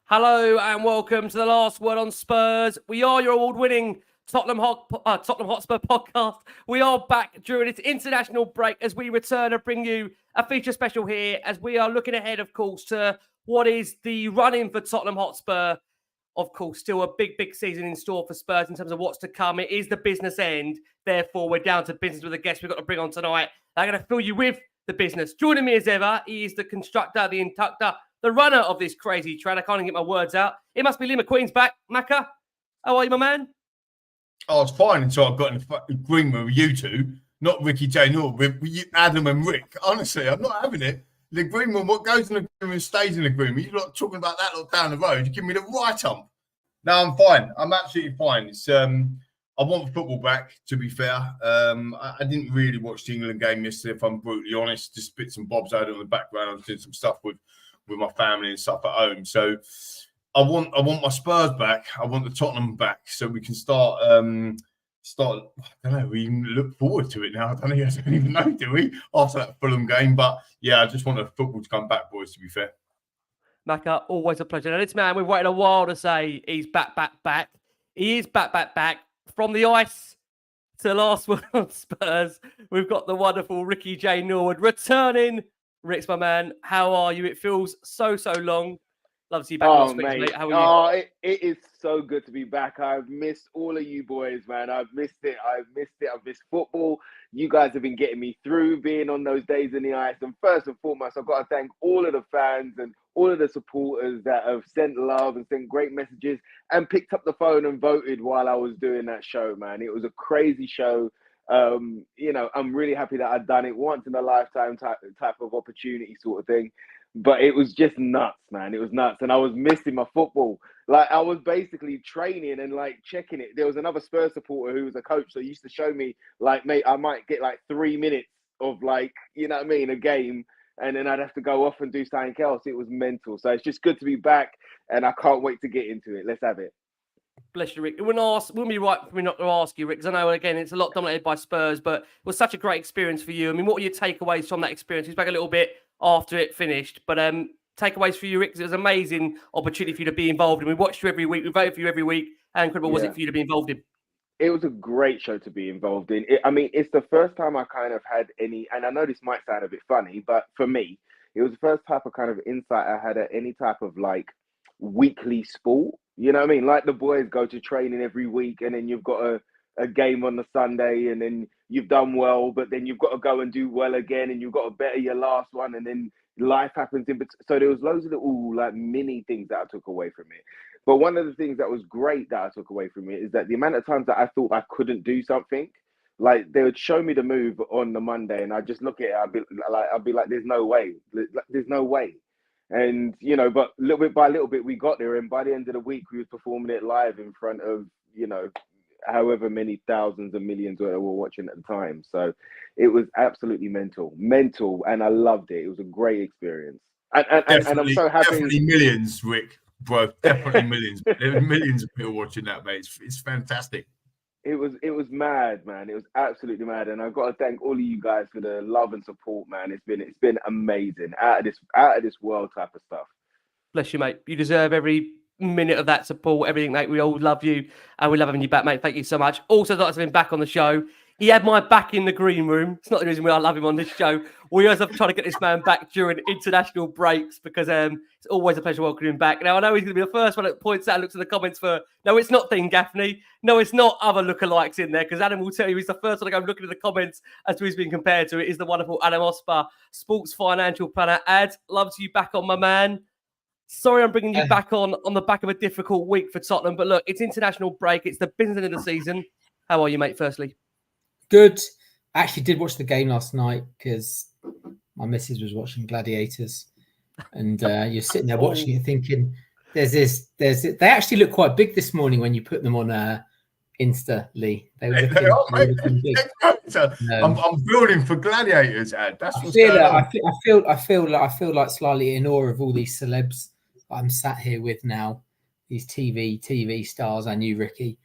Hello and welcome to the Last Word on Spurs. We are your award-winning Tottenham Hotspur podcast. We are back during its international break as we return and bring you a feature special here as we are looking ahead, of course, to what is the run-in for Tottenham Hotspur. Of course, still a big season in store for Spurs in terms of what's to come. It is the business end. Therefore, we're down to business with the guests we've got to bring on tonight. I'm going to fill you with the business. Joining me as ever, he is the constructor, the inductor, the runner of this crazy trend. I can't even get my words out. It must be Lee McQueen's back. Macca, how are you, my man? I was fine until I got in the agreement with you two, not Ricky J. Norwood, with Adam and Rick. Honestly, I'm not having it. The agreement, what goes in the agreement stays in the agreement. You're not talking about that lot down the road. You give me the right hump. No, I'm fine. I'm absolutely fine. It's I want football back, to be fair. I didn't really watch the England game yesterday, if I'm brutally honest. Just bits and bobs out in the background. I was doing some stuff with my family and stuff at home. So I want my Spurs back. I want the Tottenham back so we can start. I don't know. We even look forward to it now. I don't even know, do we? After that Fulham game, but yeah, I just want the football to come back, boys. To be fair, Macca, always a pleasure. Now, this man, we've waited a while to say he's back. He is back. From the ice to the Last Word on Spurs, we've got the wonderful Ricky J. Norwood returning. Rick's my man. How are you? It feels so long. Love to see you back on Switch, mate. How are you? It is so good to be back. I've missed all of you boys, man. I've missed it. I've missed football. You guys have been getting me through being on those days in the ice. And first and foremost, I've got to thank all of the fans and all of the supporters that have sent love and sent great messages and picked up the phone and voted while I was doing that show, man. It was a crazy show. I'm really happy that I'd done it once in a lifetime type of opportunity sort of thing. But it was just nuts, man. It was nuts. And I was missing my football. Like, I was basically training and, like, checking it. There was another Spurs supporter who was a coach that used to show me, like, mate, I might get, like, 3 minutes of, like, you know what I mean, a game. And then I'd have to go off and do something else. It was mental. So it's just good to be back. And I can't wait to get into it. Let's have it. Bless you, Rick. It wouldn't be right for me not to ask you, Rick, because I know, again, it's a lot dominated by Spurs, but it was such a great experience for you. I mean, what were your takeaways from that experience? He's back a little bit after it finished, but takeaways for you, Rick, because it was an amazing opportunity for you to be involved in. We watched you every week. We voted for you every week. How incredible was it for you to be involved in? It was a great show to be involved in. It's the first time I kind of had any, and I know this might sound a bit funny, but for me, it was the first type of kind of insight I had at any type of, like, weekly sport. You know what I mean? Like, the boys go to training every week and then you've got a game on the Sunday and then you've done well, but then you've got to go and do well again and you've got to better your last one and then life happens in between. So there was loads of little, like, mini things that I took away from it. But one of the things that was great that I took away from it is that the amount of times that I thought I couldn't do something, like, they would show me the move on the Monday and I'd just look at it, I'd be like, there's no way. There's no way. And, you know, but little bit by little bit, we got there. And by the end of the week, we were performing it live in front of, you know, however many thousands and millions were watching at the time. So it was absolutely mental. And I loved it. It was a great experience. And I'm so happy. Definitely millions, Rick, bro. Definitely millions. There were millions of people watching that, mate. It's fantastic. It was mad, man. It was absolutely mad, and I've got to thank all of you guys for the love and support, man. It's been amazing, out of this world type of stuff. Bless you, mate. You deserve every minute of that support, everything, mate. We all love you, and we love having you back, mate. Thank you so much. Also, nice to have him back on the show. He had my back in the green room. It's not the reason why I love him on this show. We always have to try to get this man back during international breaks because it's always a pleasure welcoming him back. Now, I know he's going to be the first one that points out and looks in the comments for, no, it's not Dean Gaffney. No, it's not other lookalikes in there because Adam will tell you he's the first one to go looking at the comments as to who's being compared to. It is the wonderful Adam Osper, sports financial planner. Ad, loves you back on, my man. Sorry I'm bringing you back on the back of a difficult week for Tottenham. But look, it's international break. It's the business end of the season. How are you, mate, firstly? Good. I actually did watch the game last night because my missus was watching Gladiators, and you're sitting there watching it thinking, They actually look quite big this morning when you put them on Insta, Lee. They were looking big. I'm building for Gladiators, Ad. That's what's I feel like slightly in awe of all these celebs I'm sat here with now. These TV stars. I knew Ricky.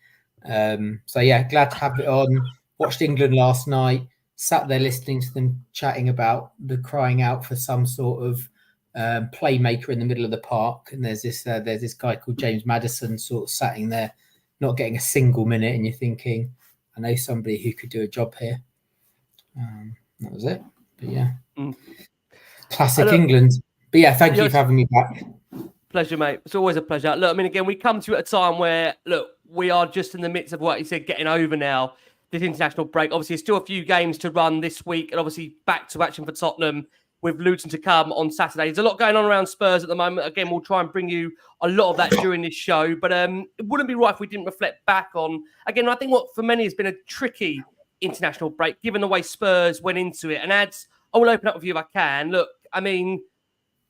So yeah, glad to have it on. Watched England last night, sat there listening to them chatting about the crying out for some sort of playmaker in the middle of the park, and there's this guy called James Maddison sort of sitting there, not getting a single minute, and you're thinking, I know somebody who could do a job here. That was it. But yeah, classic England. But yeah, thank you for having me back. Pleasure, mate. It's always a pleasure. Look, I mean, again, we come to you at a time where, look, we are just in the midst of what you said, getting over now this international break. Obviously, there's still a few games to run this week, and obviously back to action for Tottenham with Luton to come on Saturday. There's a lot going on around Spurs at the moment. Again, we'll try and bring you a lot of that during this show, but it wouldn't be right if we didn't reflect back on, again, I think what for many has been a tricky international break, given the way Spurs went into it. And Ads, I will open up with you if I can. Look, I mean,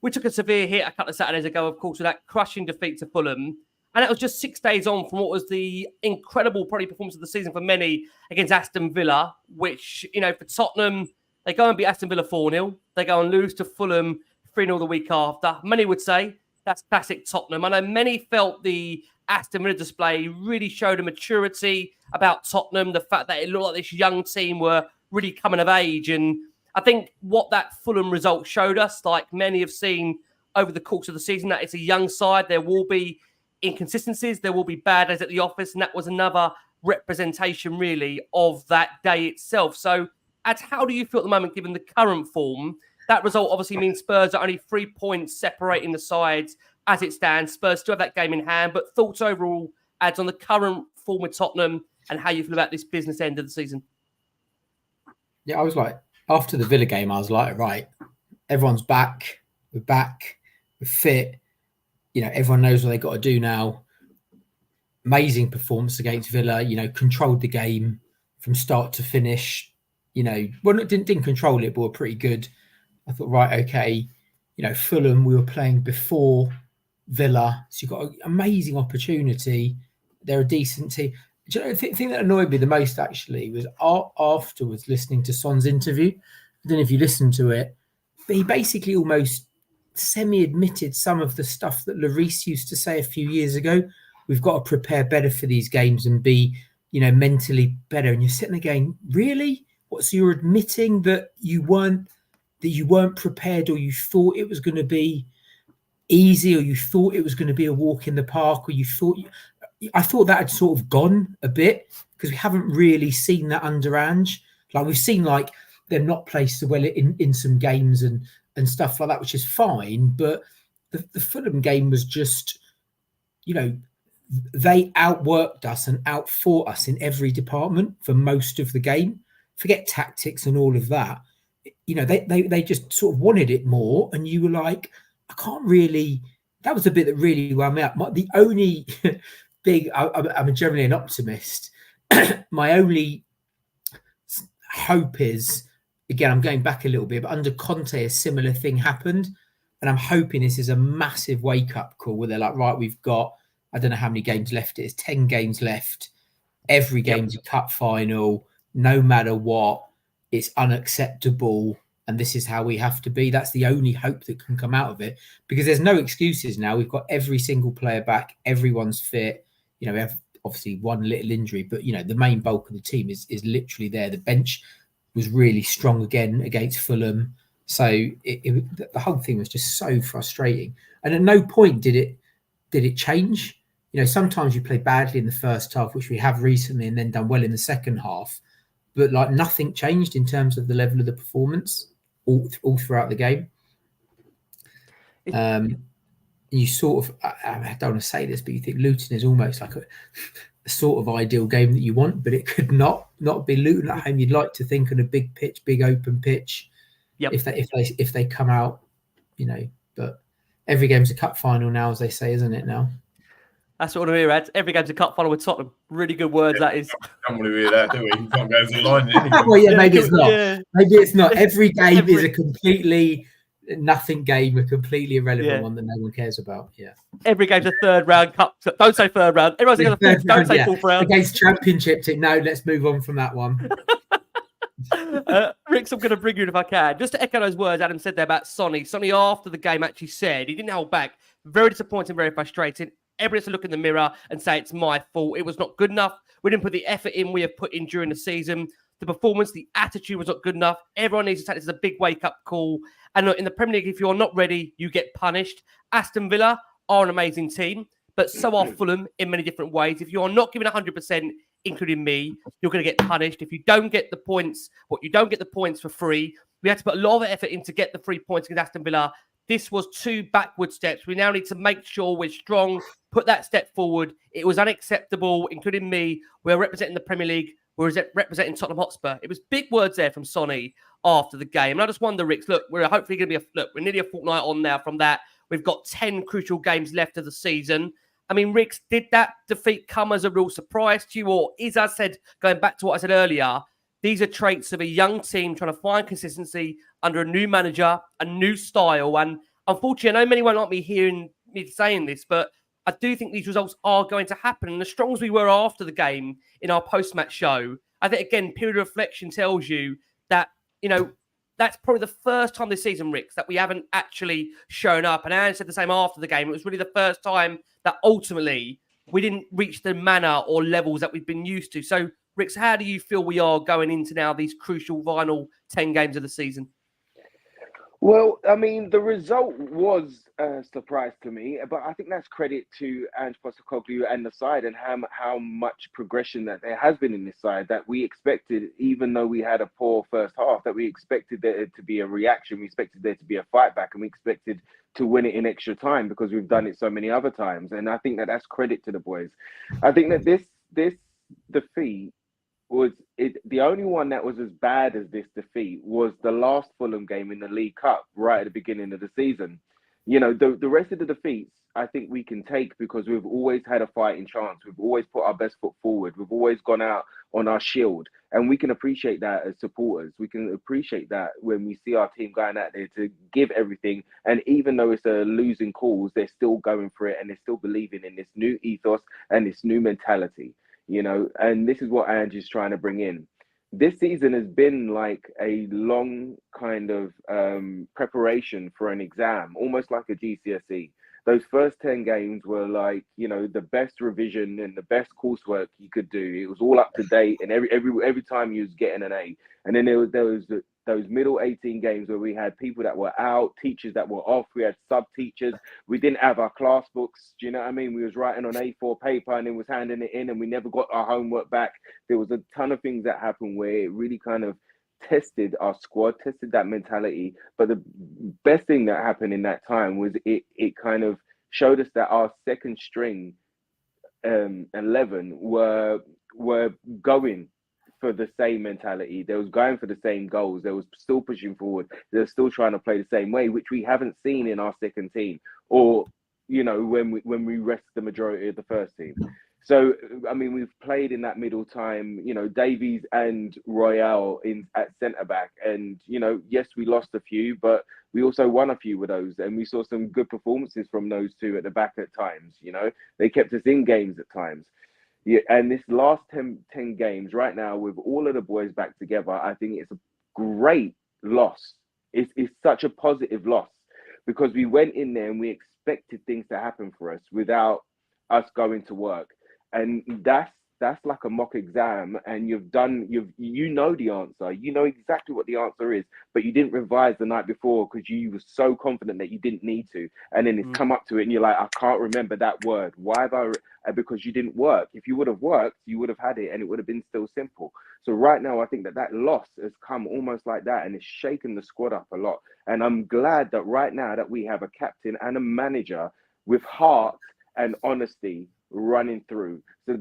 we took a severe hit a couple of Saturdays ago, of course, with that crushing defeat to Fulham. And that was just 6 days on from what was the incredible, probably, performance of the season for many against Aston Villa, which, you know, for Tottenham, they go and beat Aston Villa 4-0. They go and lose to Fulham 3-0 the week after. Many would say that's classic Tottenham. I know many felt the Aston Villa display really showed a maturity about Tottenham, the fact that it looked like this young team were really coming of age. And I think what that Fulham result showed us, like many have seen over the course of the season, that it's a young side. There will be inconsistencies. There will be bad days at the office. And that was another representation, really, of that day itself. So, Ads, how do you feel at the moment, given the current form? That result obviously means Spurs are only 3 points separating the sides as it stands. Spurs still have that game in hand. But thoughts overall, Ads, on the current form with Tottenham and how you feel about this business end of the season? Yeah, I was like, after the Villa game, I was like, right, everyone's back. We're back. We're fit. You know, everyone knows what they got to do now. Amazing performance against Villa. You know, controlled the game from start to finish. You know, well, didn't control it, but were pretty good. I thought, right, okay. You know, Fulham, we were playing before Villa, so you've got an amazing opportunity. They're a decent team. Do you know, the thing that annoyed me the most, actually, was afterwards listening to Son's interview. I don't know if you listened to it, but he basically almost semi-admitted some of the stuff that Lloris used to say a few years ago. We've got to prepare better for these games and be, you know, mentally better. And you're sitting there going, really? What? So you're admitting that you weren't prepared, or you thought it was going to be easy, or you thought it was going to be a walk in the park, or you thought... I thought that had sort of gone a bit, because we haven't really seen that under Ange. Like, we've seen like them not play so well in some games and stuff like that, which is fine. But the Fulham game was just, you know, they outworked us and outfought us in every department for most of the game. Forget tactics and all of that. You know, they just sort of wanted it more, and you were like, I can't really. That was the bit that really wound me up. The only I'm generally an optimist. My only hope is, again, I'm going back a little bit, but under Conte, a similar thing happened. And I'm hoping this is a massive wake-up call where they're like, right, we've got, I don't know how many games left it is, 10 games left. Every game's a cup final, no matter what. It's unacceptable. And this is how we have to be. That's the only hope that can come out of it, because there's no excuses now. We've got every single player back. Everyone's fit. You know, we have obviously one little injury, but, you know, the main bulk of the team is literally there. The bench was really strong again against Fulham. So the whole thing was just so frustrating. And at no point did it change. You know, sometimes you play badly in the first half, which we have recently, and then done well in the second half. But like nothing changed in terms of the level of the performance all throughout the game. You sort of, I don't want to say this, but you think Luton is almost like a sort of ideal game that you want, but it could not be Luton at home. You'd like to think on a big pitch, big open pitch. Yep. If they come out, you know. But every game's a cup final now, as they say, isn't it now? That's what I hear, Ed. Every game's a cup final with Tottenham. Really good words, that is. I don't want to hear that, do we? You can't go to the line anyway. Well, yeah, maybe it's not. Yeah. Maybe it's not. Every game is a completely nothing game, a completely irrelevant one that no one cares about. Yeah. Every game's a third round cup. Don't say third round. Everyone's going to fourth. Don't say fourth round. Against Championship team. No, let's move on from that one. Ricks, I'm going to bring you in if I can. Just to echo those words Adam said there about Sonny. Sonny, after the game, actually said he didn't hold back. Very disappointing, very frustrating. Everybody has to look in the mirror and say it's my fault. It was not good enough. We didn't put the effort in we have put in during the season. the performance, the attitude was not good enough. Everyone needs to take this as a big wake-up call. And look, in the Premier League, if you're not ready, you get punished. Aston Villa are an amazing team, but so are Fulham in many different ways. If you are not giving 100%, including me, you're going to get punished. If you don't get the points, you don't get the points for free. We had to put a lot of effort in to get the 3 points against Aston Villa. This was 2 backward steps. We now need to make sure we're strong, put that step forward. It was unacceptable, including me. We're representing the Premier League. We're representing Tottenham Hotspur. It was big words there from Sonny after the game. And I just wonder, Ricks, look, we're hopefully going to be we're nearly a fortnight on now from that. We've got 10 crucial games left of the season. I mean, Ricks, did that defeat come as a real surprise to you? Or, as I said, going back to what I said earlier, these are traits of a young team trying to find consistency under a new manager, a new style. And unfortunately, I know many won't like me hearing me saying this, but I do think these results are going to happen. And as strong as we were after the game in our post-match show, I think, again, period of reflection tells you that, that's probably the first time this season, Ricks, that we haven't actually shown up. And Ange said the same after the game. It was really the first time that ultimately we didn't reach the manner or levels that we've been used to. So, Ricks, how do you feel we are going into now these crucial final 10 games of the season? Well, I mean, the result was a surprise to me, but I think that's credit to Ange Postecoglou and the side and how much progression that there has been in this side that we expected, even though we had a poor first half, that we expected there to be a reaction, we expected there to be a fight back, and we expected to win it in extra time because we've done it so many other times. And I think that that's credit to the boys. I think that this defeat was the only one that was as bad as this defeat was the last Fulham game in the League Cup right at the beginning of the season. The rest of the defeats I think we can take because we've always had a fighting chance. We've always put our best foot forward. We've always gone out on our shield, and we can appreciate that as supporters. We can appreciate that when we see our team going out there to give everything. And even though it's a losing cause, they're still going for it and they're still believing in this new ethos and this new mentality. And this is what Ange is trying to bring in. This season has been like a long kind of preparation for an exam, almost like a GCSE. Those first 10 games were like, the best revision and the best coursework you could do. It was all up to date, and every time you was getting an A. And then there was those middle 18 games where we had people that were out, teachers that were off, we had sub-teachers, we didn't have our class books, do you know what I mean? We was writing on A4 paper and then was handing it in, and we never got our homework back. There was a ton of things that happened where it really kind of tested our squad, tested that mentality. But the best thing that happened in that time was it kind of showed us that our second string 11 were going for the same mentality. They was going for the same goals. They was still pushing forward. They're still trying to play the same way, which we haven't seen in our second team, or when we rest the majority of the first team. So I mean, we've played in that middle time. Davies and Royale at centre back, and yes, we lost a few, but we also won a few with those, and we saw some good performances from those two at the back at times. They kept us in games at times. Yeah, and this last 10 games right now with all of the boys back together, I think it's a great loss. It's such a positive loss because we went in there and we expected things to happen for us without us going to work. And that's like a mock exam, and you know the answer. You know exactly what the answer is, but you didn't revise the night before because you were so confident that you didn't need to. And then it's come up to it and you're like, I can't remember that word. Why have I? Because you didn't work. If you would have worked, you would have had it and it would have been still simple. So right now, I think that loss has come almost like that, and it's shaken the squad up a lot. And I'm glad that right now that we have a captain and a manager with heart and honesty running through. So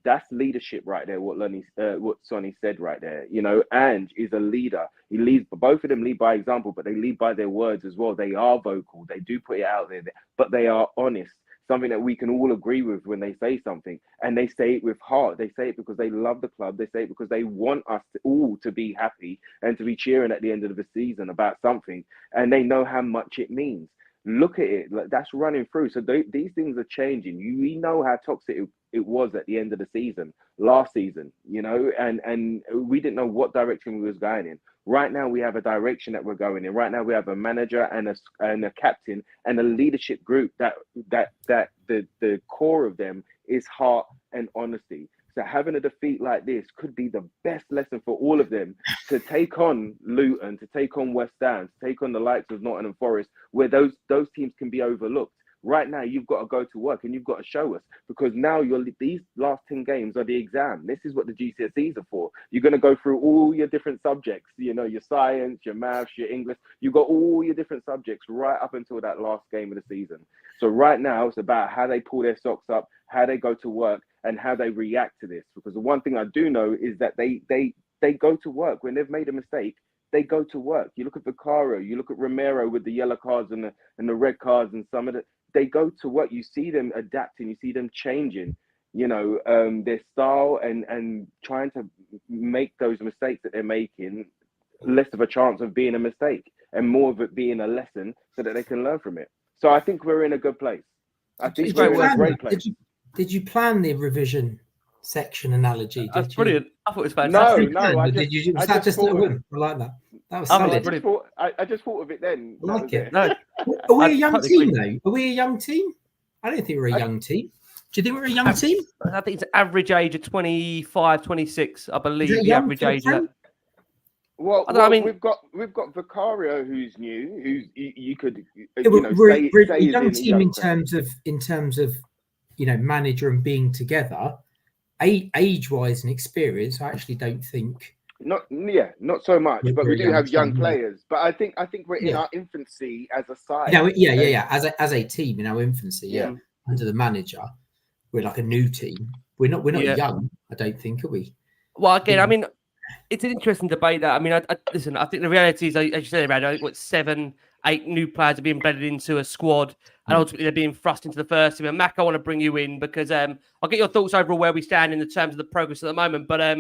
that's leadership right there. What Sonny said right there. Ange is a leader. He leads. Both of them lead by example, but they lead by their words as well. They are vocal. They do put it out there, but they are honest. Something that we can all agree with when they say something, and they say it with heart. They say it because they love the club. They say it because they want us all to be happy and to be cheering at the end of the season about something, and they know how much it means. Look at it, that's running through. So these things are changing. We know how toxic it was at the end of the season, last season, and we didn't know what direction we was going in. Right now, we have a direction that we're going in. Right now, we have a manager and a captain and a leadership group that the core of them is heart and honesty. So having a defeat like this could be the best lesson for all of them to take on Luton, to take on West Ham, to take on the likes of Nottingham Forest, where those teams can be overlooked. Right now, you've got to go to work and you've got to show us, because now these last 10 games are the exam. This is what the GCSEs are for. You're going to go through all your different subjects, you know, your science, your maths, your English. You've got all your different subjects right up until that last game of the season. So right now, it's about how they pull their socks up, how they go to work, and how they react to this. Because the one thing I do know is that they go to work. When they've made a mistake, they go to work. You look at Vicario, you look at Romero with the yellow cards and the red cards, and some of the, they go to work. You see them adapting, you see them changing, you know, their style and trying to make those mistakes that they're making less of a chance of being a mistake and more of it being a lesson so that they can learn from it. So I think we're in a good place. I think we're in a great place. Did you plan the revision section analogy? That's brilliant. I thought it was fantastic. No, I just a whim? I like that. That was I solid. I just thought of it then. I like it. No, are we a young team though? Are we a young team? I don't think we're a young team. Do you think we're a young team? I think it's average age of 25, 26, I believe. The average age. Well, I mean, we've got Vicario, who's new, who's you could we're a young say team in terms of you know, manager and being together. Age-wise and experience, I actually don't think. Not so much, but we do have young players. But I think we're in our infancy as a side. Yeah. As a team in our infancy, under the manager, we're like a new team. We're not young. I don't think, are we? Well, again, I mean, it's an interesting debate. That I mean, listen. I think the reality is, as you said, around 7, 8 new players are being embedded into a squad, and ultimately they're being thrust into the first team. And Mac, I want to bring you in because I'll get your thoughts overall where we stand in the terms of the progress at the moment. But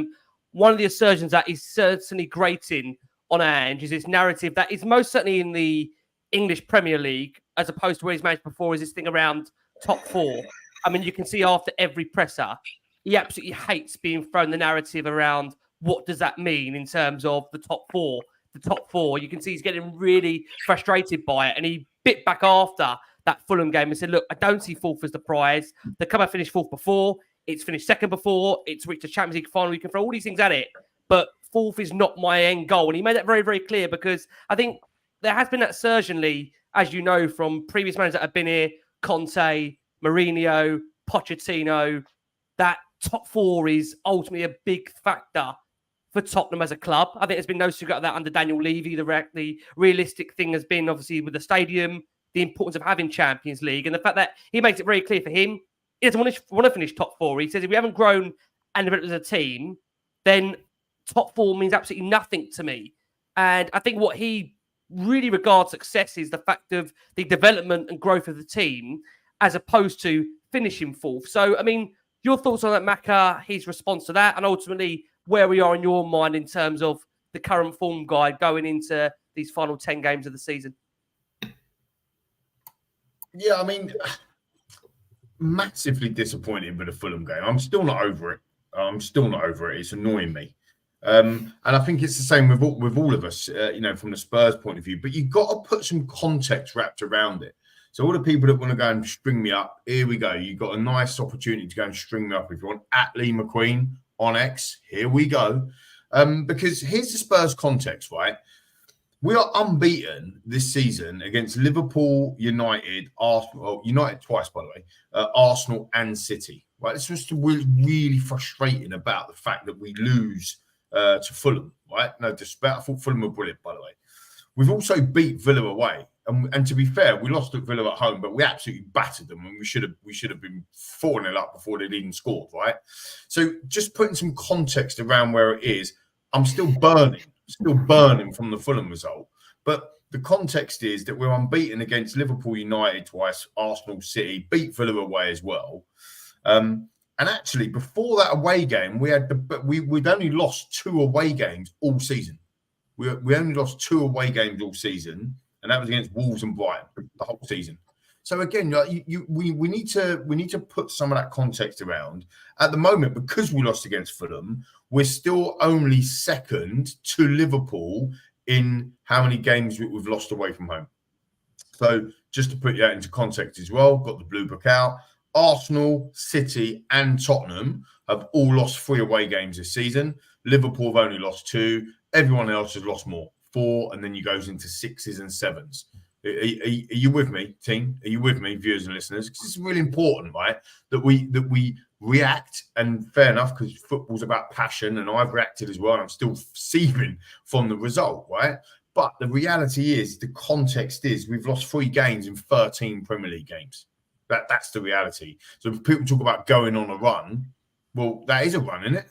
one of the assertions that is certainly grating on Ange is this narrative that is most certainly in the English Premier League, as opposed to where he's managed before, is this thing around top 4. I mean, you can see after every presser, he absolutely hates being thrown the narrative around what does that mean in terms of the top 4. The top 4, you can see he's getting really frustrated by it. And he bit back after that Fulham game and said, look, I don't see 4th as the prize. The club have finished 4th before. It's finished 2nd before. It's reached a Champions League final. You can throw all these things at it. But 4th is not my end goal. And he made that very, very clear, because I think there has been that certainly, as you know, from previous managers that have been here, Conte, Mourinho, Pochettino, that top 4 is ultimately a big factor for Tottenham as a club. I think there's been no secret of that under Daniel Levy. The realistic thing has been, obviously, with the stadium, the importance of having Champions League, and the fact that he makes it very clear for him, he doesn't want to finish top 4. He says, if we haven't grown and developed as a team, then top 4 means absolutely nothing to me. And I think what he really regards success is the fact of the development and growth of the team, as opposed to finishing 4th. So, I mean, your thoughts on that, Macca, his response to that, and ultimately where we are in your mind in terms of the current form guide going into these final 10 games of the season? Yeah, I mean, massively disappointed with the Fulham game. I'm still not over it. It's annoying me. And I think it's the same with all of us, from the Spurs point of view. But you've got to put some context wrapped around it. So all the people that want to go and string me up, here we go. You've got a nice opportunity to go and string me up if you want. At Lee McQueen on X, here we go. Because here's the Spurs context, right? We are unbeaten this season against Liverpool, United, Arsenal, United twice, by the way, Arsenal and City. Right? It's just really frustrating about the fact that we lose to Fulham, right? No disrespect. I thought Fulham were brilliant, by the way. We've also beat Villa away. And to be fair, we lost at Villa at home, but we absolutely battered them, and we should have been 4-0 up before they'd even scored, right? So just putting some context around where it is, I'm still burning from the Fulham result. But the context is that we're unbeaten against Liverpool, United twice, Arsenal, City, beat Villa away as well. And actually, before that away game, we'd only lost 2 away games all season. We only lost 2 away games all season. And that was against Wolves and Brighton the whole season. So again, we need to put some of that context around. At the moment, because we lost against Fulham, we're still only second to Liverpool in how many games we've lost away from home. So just to put that into context as well, got the blue book out. Arsenal, City, and Tottenham have all lost 3 away games this season. Liverpool have only lost 2. Everyone else has lost more, 4, and then you goes into 6s and 7s. Are you with me, team? Are you with me, viewers and listeners? Because it's really important, right, that we react. And fair enough, because football's about passion, and I've reacted as well, and I'm still seething from the result, right? But the reality is, the context is, we've lost 3 games in 13 Premier League games. That's the reality. So if people talk about going on a run, well, that is a run, isn't it?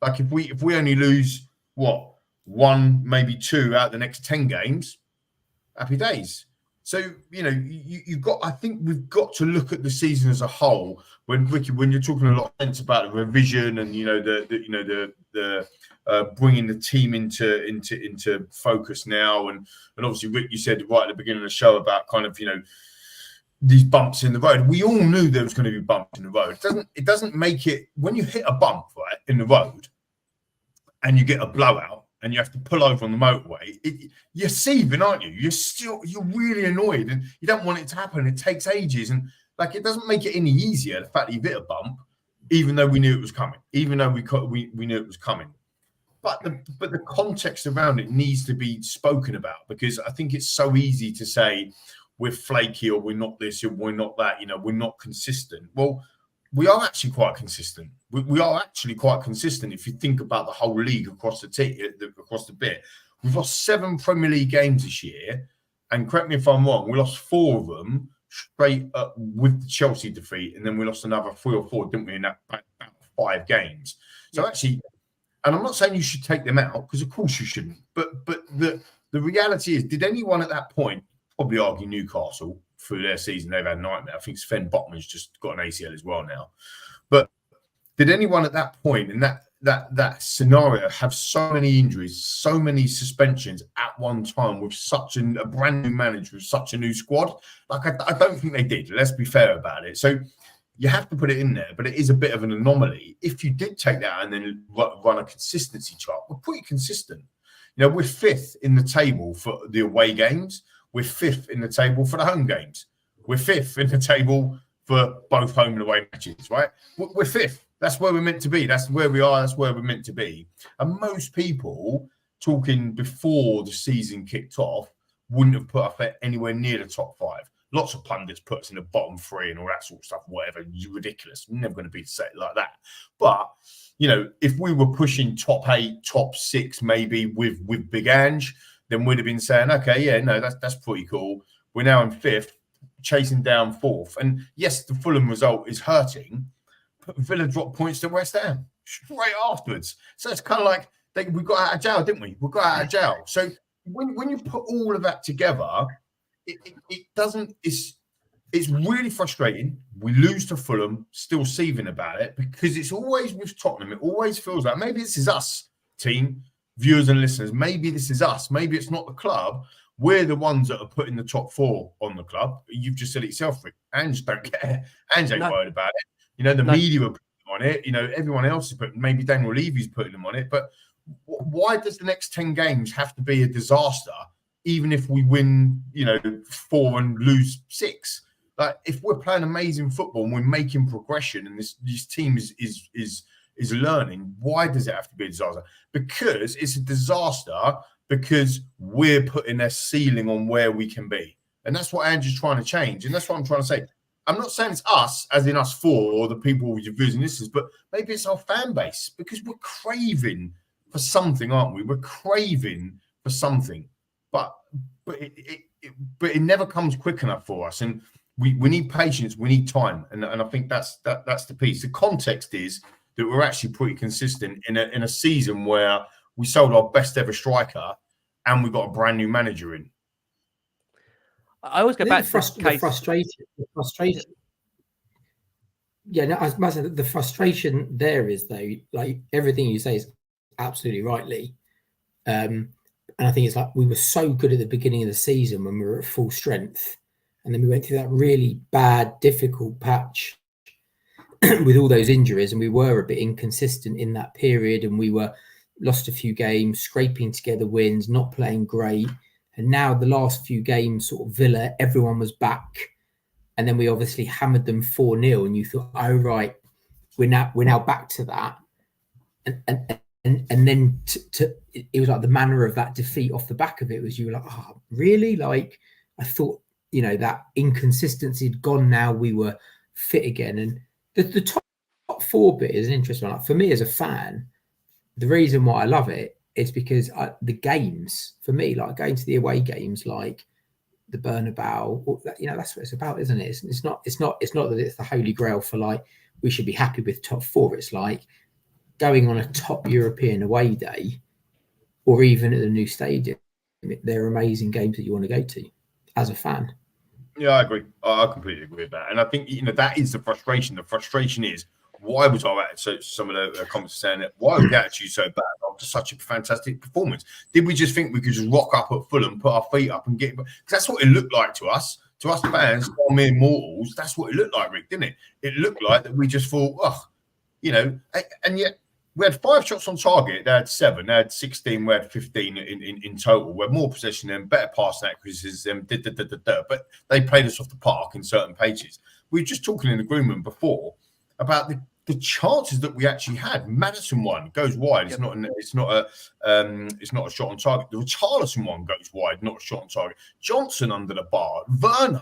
Like if we only lose 1, maybe 2 out of the next 10 games, happy days. So you got. I think we've got to look at the season as a whole. When Ricky, when you're talking a lot of sense about the revision and the bringing the team into focus now, and obviously Rick, you said right at the beginning of the show about kind of these bumps in the road. We all knew there was going to be bumps in the road. It doesn't make it, when you hit a bump right in the road and you get a blowout and you have to pull over on the motorway, you're seething, aren't you? You're really annoyed and you don't want it to happen. It takes ages, and like it doesn't make it any easier the fact that you hit a bump, even though we knew it was coming, even though we knew it was coming. But the context around it needs to be spoken about, because I think it's so easy to say we're flaky or we're not this or we're not that, we're not consistent. Well, we are actually quite consistent. We are actually quite consistent if you think about the whole league across the bit. We've lost 7 Premier League games this year, and correct me if I'm wrong, we lost 4 of them straight up with the Chelsea defeat, and then we lost another 3 or 4, didn't we, in that 5 games. So actually, and I'm not saying you should take them out, because of course you shouldn't, but the reality is, did anyone at that point, probably argue Newcastle through their season, they've had a nightmare. I think Sven Botman's just got an ACL as well now. But did anyone at that point in that scenario have so many injuries, so many suspensions at one time with such a brand new manager, with such a new squad? Like, I don't think they did. Let's be fair about it. So you have to put it in there, but it is a bit of an anomaly. If you did take that and then run a consistency chart, we're pretty consistent. We're 5th in the table for the away games. We're 5th in the table for the home games. We're 5th in the table for both home and away matches, right? We're 5th. That's where we're meant to be. That's where we are. That's where we're meant to be. And most people talking before the season kicked off wouldn't have put us anywhere near the top 5. Lots of pundits put us in the bottom 3 and all that sort of stuff, whatever. You're ridiculous. We're never going to be set like that. But, if we were pushing top 8, top 6, maybe with Big Ange, then we'd have been saying, okay, yeah, no, that's pretty cool. We're now in 5th, chasing down 4th. And yes, the Fulham result is hurting, but Villa dropped points to West Ham straight afterwards. So it's kind of like we got out of jail, didn't we? We got out of jail. So when you put all of that together, it doesn't, it's really frustrating. We lose to Fulham, still seething about it, because it's always with Tottenham. It always feels like maybe this is us, team, viewers and listeners. Maybe this is us. Maybe it's not the club. We're the ones that are putting the top 4 on the club. You've just said it yourself, Rick. Ange don't care. Ange ain't worried about it. The media are putting them on it. Everyone else is putting, maybe Daniel Levy's putting them on it. But why does the next 10 games have to be a disaster, even if we win, 4 and lose 6? Like, if we're playing amazing football and we're making progression, and this team is learning, why does it have to be a disaster? Because it's a disaster because we're putting a ceiling on where we can be. And that's what Ange is trying to change. And that's what I'm trying to say. I'm not saying it's us, as in us 4, or the people with your views and listeners, but maybe it's our fan base, because we're craving for something, aren't we? We're craving for something. But it never comes quick enough for us. And we need patience, we need time. And I think that's the piece. The context is that we're actually pretty consistent in a season where we sold our best ever striker and we got a brand new manager in. I always go back to the frustration. Yeah, no, I must say the frustration there is, though, like everything you say is absolutely rightly. And I think it's like we were so good at the beginning of the season when we were at full strength. And then we went through that really bad, difficult patch with all those injuries, and we were a bit inconsistent in that period, and we lost a few games, scraping together wins, not playing great. And now the last few games, sort of Villa, everyone was back. and then we obviously hammered them 4-0, and you thought, oh right, we're now back to that, and then it was like the manner of that defeat off the back of it was, you were like, oh really? Like, I thought, that inconsistency had gone. Now we were fit again, and the top 4 bit is an interesting one. Like, for me as a fan, the reason why I love it is because the games, for me, like going to the away games, like the Bernabeu, that's what it's about, isn't it? It's not that it's the holy grail for, like, we should be happy with top 4. It's like going on a top European away day, or even at the new stadium. They're amazing games that you want to go to as a fan. Yeah, I agree. I completely agree with that. And I think, that is the frustration. The frustration is, why was our attitude, some of the comments saying that, why was the attitude so bad after such a fantastic performance? Did we just think we could just rock up at Fulham, put our feet up and get, because that's what it looked like to us fans, mere mortals. That's what it looked like, Rick, didn't it? It looked like that we just thought, and yet we had 5 shots on target. They had 7. They had 16. We had 15 in total. We had more possession than better passing accuracies than but they played us off the park in certain pages. We were just talking in the green room before about the chances that we actually had. Maddison one goes wide. It's not a shot on target. The Richarlison one goes wide, not a shot on target. Johnson under the bar. Werner,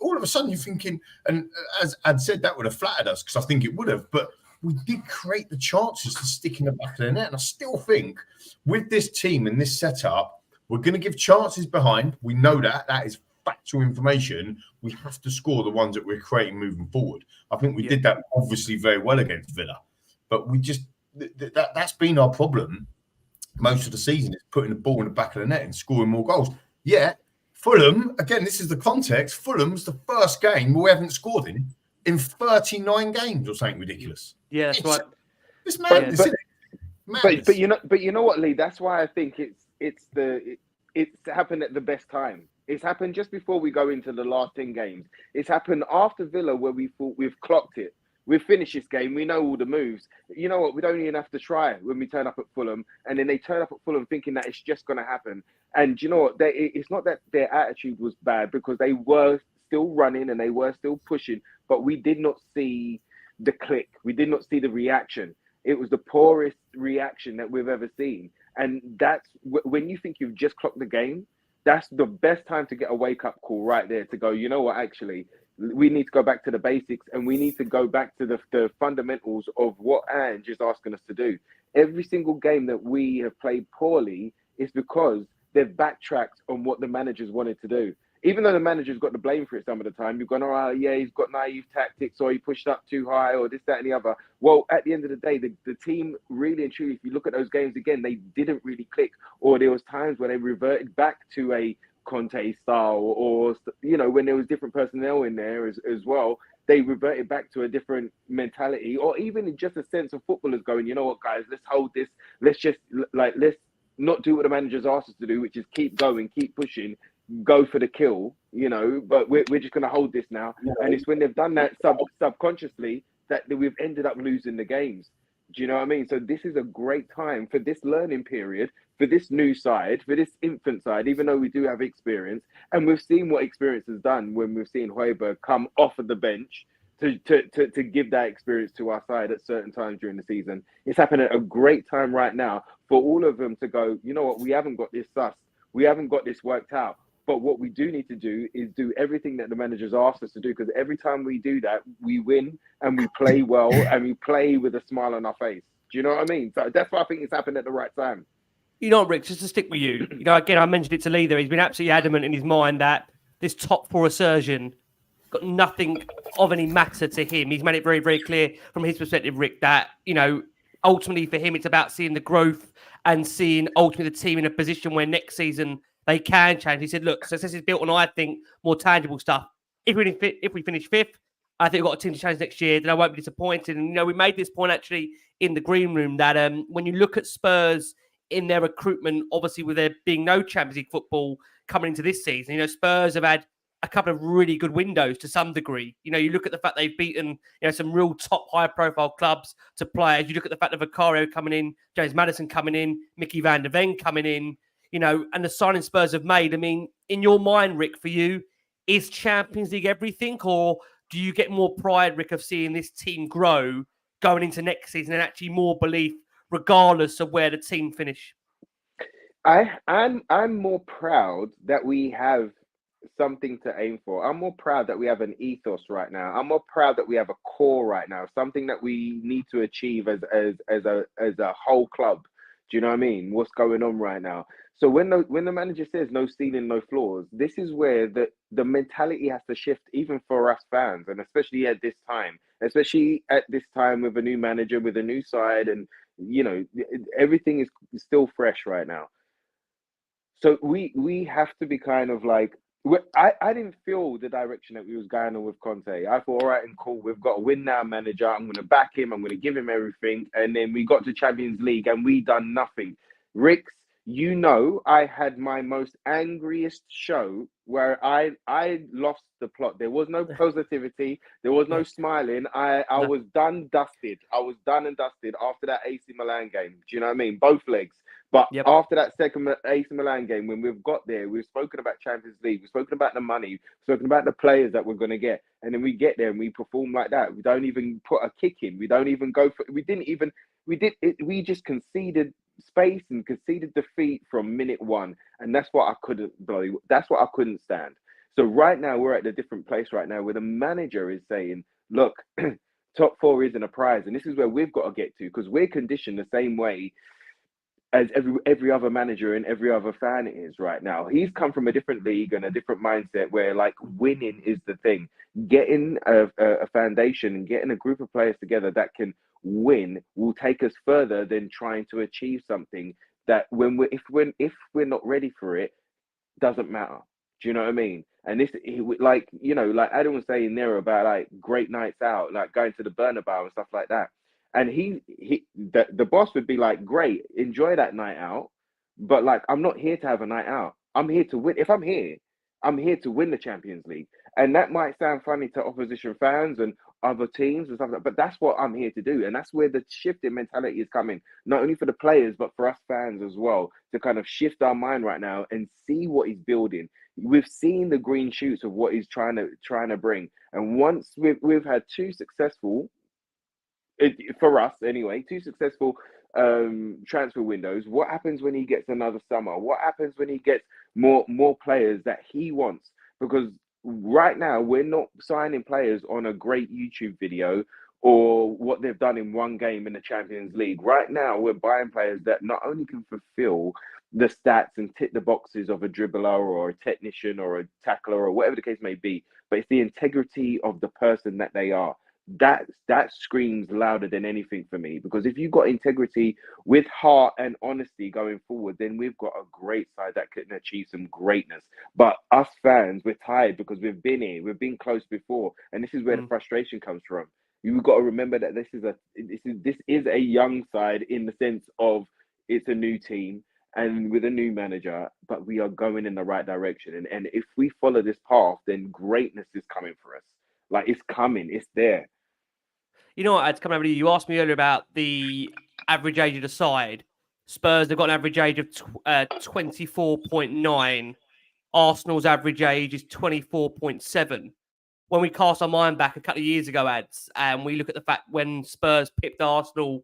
all of a sudden you're thinking, and as Ad said, that would have flattered us, because I think it would have, but we did create the chances to stick in the back of the net. And I still think with this team and this setup, we're going to give chances behind. We know that. That is factual information. We have to score the ones that we're creating moving forward. I think we did that obviously very well against Villa. But we just, that's been our problem most of the season, is putting the ball in the back of the net and scoring more goals. Yeah, Fulham, again, this is the context. Fulham's the first game we haven't scored in 39 games or something ridiculous. Yeah, that's right. It's madness, isn't it? Madness. But you know what, Lee? That's why I think it's happened at the best time. It's happened just before we go into the last 10 games. It's happened after Villa, where we thought we've clocked it. We've finished this game. We know all the moves. You know what? We don't even have to try when we turn up at Fulham. And then they turn up at Fulham thinking that it's just going to happen. And you know what? It's not that their attitude was bad, because they were still running and they were still pushing, but we did not see the click. We did not see the reaction. It was the poorest reaction that we've ever seen. And that's when you think you've just clocked the game, that's the best time to get a wake-up call right there, to go, you know what, actually, we need to go back to the basics, and we need to go back to the fundamentals of what Ange is asking us to do. Every single game that we have played poorly is because they've backtracked on what the managers wanted to do. Even though the manager's got the blame for it some of the time, you've gone, oh, yeah, he's got naive tactics, or he pushed up too high, or this, that, and the other. Well, at the end of the day, the team really and truly, if you look at those games again, they didn't really click, or there was times where they reverted back to a Conte style, or when there was different personnel in there as well, they reverted back to a different mentality, or even just a sense of footballers going, you know what, guys, let's hold this. Let's not do what the manager's asked us to do, which is keep going, keep pushing, go for the kill, but we're just going to hold this now. Yeah. And it's when they've done that subconsciously that we've ended up losing the games. Do you know what I mean? So this is a great time for this learning period, for this new side, for this infant side, even though we do have experience. And we've seen what experience has done when we've seen Højbjerg come off of the bench to give that experience to our side at certain times during the season. It's happening at a great time right now for all of them to go, you know what, we haven't got this sussed. We haven't got this worked out. But what we do need to do is do everything that the manager's asked us to do, because every time we do that, we win and we play well and we play with a smile on our face. Do you know what I mean? So that's why I think it's happened at the right time. You know, Rick, just to stick with you, again, I mentioned it to Lee there. He's been absolutely adamant in his mind that this top 4 assertion got nothing of any matter to him. He's made it very, very clear from his perspective, Rick, that, ultimately for him, it's about seeing the growth and seeing ultimately the team in a position where next season they can change. He said, look, success is built on, I think, more tangible stuff. If we finish 5th, I think we've got a team to change next year, then I won't be disappointed. And, we made this point actually in the green room that when you look at Spurs in their recruitment, obviously with there being no Champions League football coming into this season, Spurs have had a couple of really good windows to some degree. You look at the fact they've beaten some real top high-profile clubs to players. You look at the fact that Vicario coming in, James Maddison coming in, Mickey van der Ven coming in, and the signing Spurs have made. I mean, in your mind, Rick, for you, is Champions League everything, or do you get more pride, Rick, of seeing this team grow going into next season and actually more belief regardless of where the team finish? I'm more proud that we have something to aim for. I'm more proud that we have an ethos right now. I'm more proud that we have a core right now, something that we need to achieve as a whole club. Do you know what I mean? What's going on right now? So when the manager says no ceiling, no floors, this is where the mentality has to shift, even for us fans, and especially at this time with a new manager, with a new side, and everything is still fresh right now. So we have to be kind of like, I didn't feel the direction that we was going on with Conte. I thought, all right, and cool, we've got a win now manager. I'm going to back him. I'm going to give him everything. And then we got to Champions League and we done nothing. Ricks, I had my most angriest show where I lost the plot. There was no positivity. There was no smiling. I was done, dusted. I was done and dusted after that AC Milan game. Do you know what I mean? Both legs. But after that second AC Milan game, when we've got there, we've spoken about Champions League, we've spoken about the money, we've spoken about the players that we're going to get. And then we get there and we perform like that. We don't even put a kick in. We don't even go for it. We just conceded space and conceded defeat from minute one. And that's what I couldn't stand. So right now, we're at a different place right now where the manager is saying, look, top four isn't a prize. And this is where we've got to get to, because we're conditioned the same way as every other manager and every other fan is right now. He's come from a different league and a different mindset where, like, winning is the thing. Getting a foundation and getting a group of players together that can win will take us further than trying to achieve something that if we're not ready for it, doesn't matter. Do you know what I mean? And this, like Adam was saying there about like great nights out, like going to the Bernabeu and stuff like that. And the boss would be like, great, enjoy that night out. But like, I'm not here to have a night out. I'm here to win. If I'm here to win the Champions League. And that might sound funny to opposition fans and other teams and stuff like that, but that's what I'm here to do. And that's where the shift in mentality is coming, not only for the players, but for us fans as well, to kind of shift our mind right now and see what he's building. We've seen the green shoots of what he's trying to bring. And once we've had two successful transfer windows. What happens when he gets another summer? What happens when he gets more players that he wants? Because right now we're not signing players on a great YouTube video or what they've done in one game in the Champions League. Right now we're buying players that not only can fulfill the stats and tick the boxes of a dribbler or a technician or a tackler or whatever the case may be, but it's the integrity of the person that they are. That screams louder than anything for me, because if you've got integrity with heart and honesty going forward, then we've got a great side that can achieve some greatness. But us fans, we're tired because we've been here, we've been close before, and this is where the frustration comes from. You've got to remember that this is a young side in the sense of it's a new team and with a new manager, but we are going in the right direction. And if we follow this path, then greatness is coming for us. Like, it's coming, it's there. You know what, I'd come over to you. You asked me earlier about the average age of the side. Spurs, they've got an average age of 24.9. Arsenal's average age is 24.7. When we cast our mind back a couple of years ago, Ads, and we look at the fact when Spurs pipped Arsenal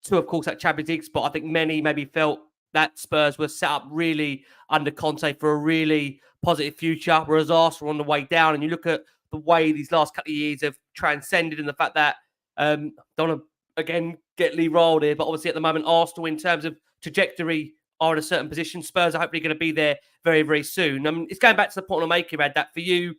to, of course, that Champions League spot, I think many maybe felt that Spurs were set up really under Conte for a really positive future, whereas Arsenal on the way down. And you look at the way these last couple of years have transcended, and the fact that don't want to again get Lee rolled here, but obviously at the moment Arsenal in terms of trajectory are in a certain position. Spurs are hopefully going to be there very, very soon. It's going back to the point I'm making, Ed, that for you,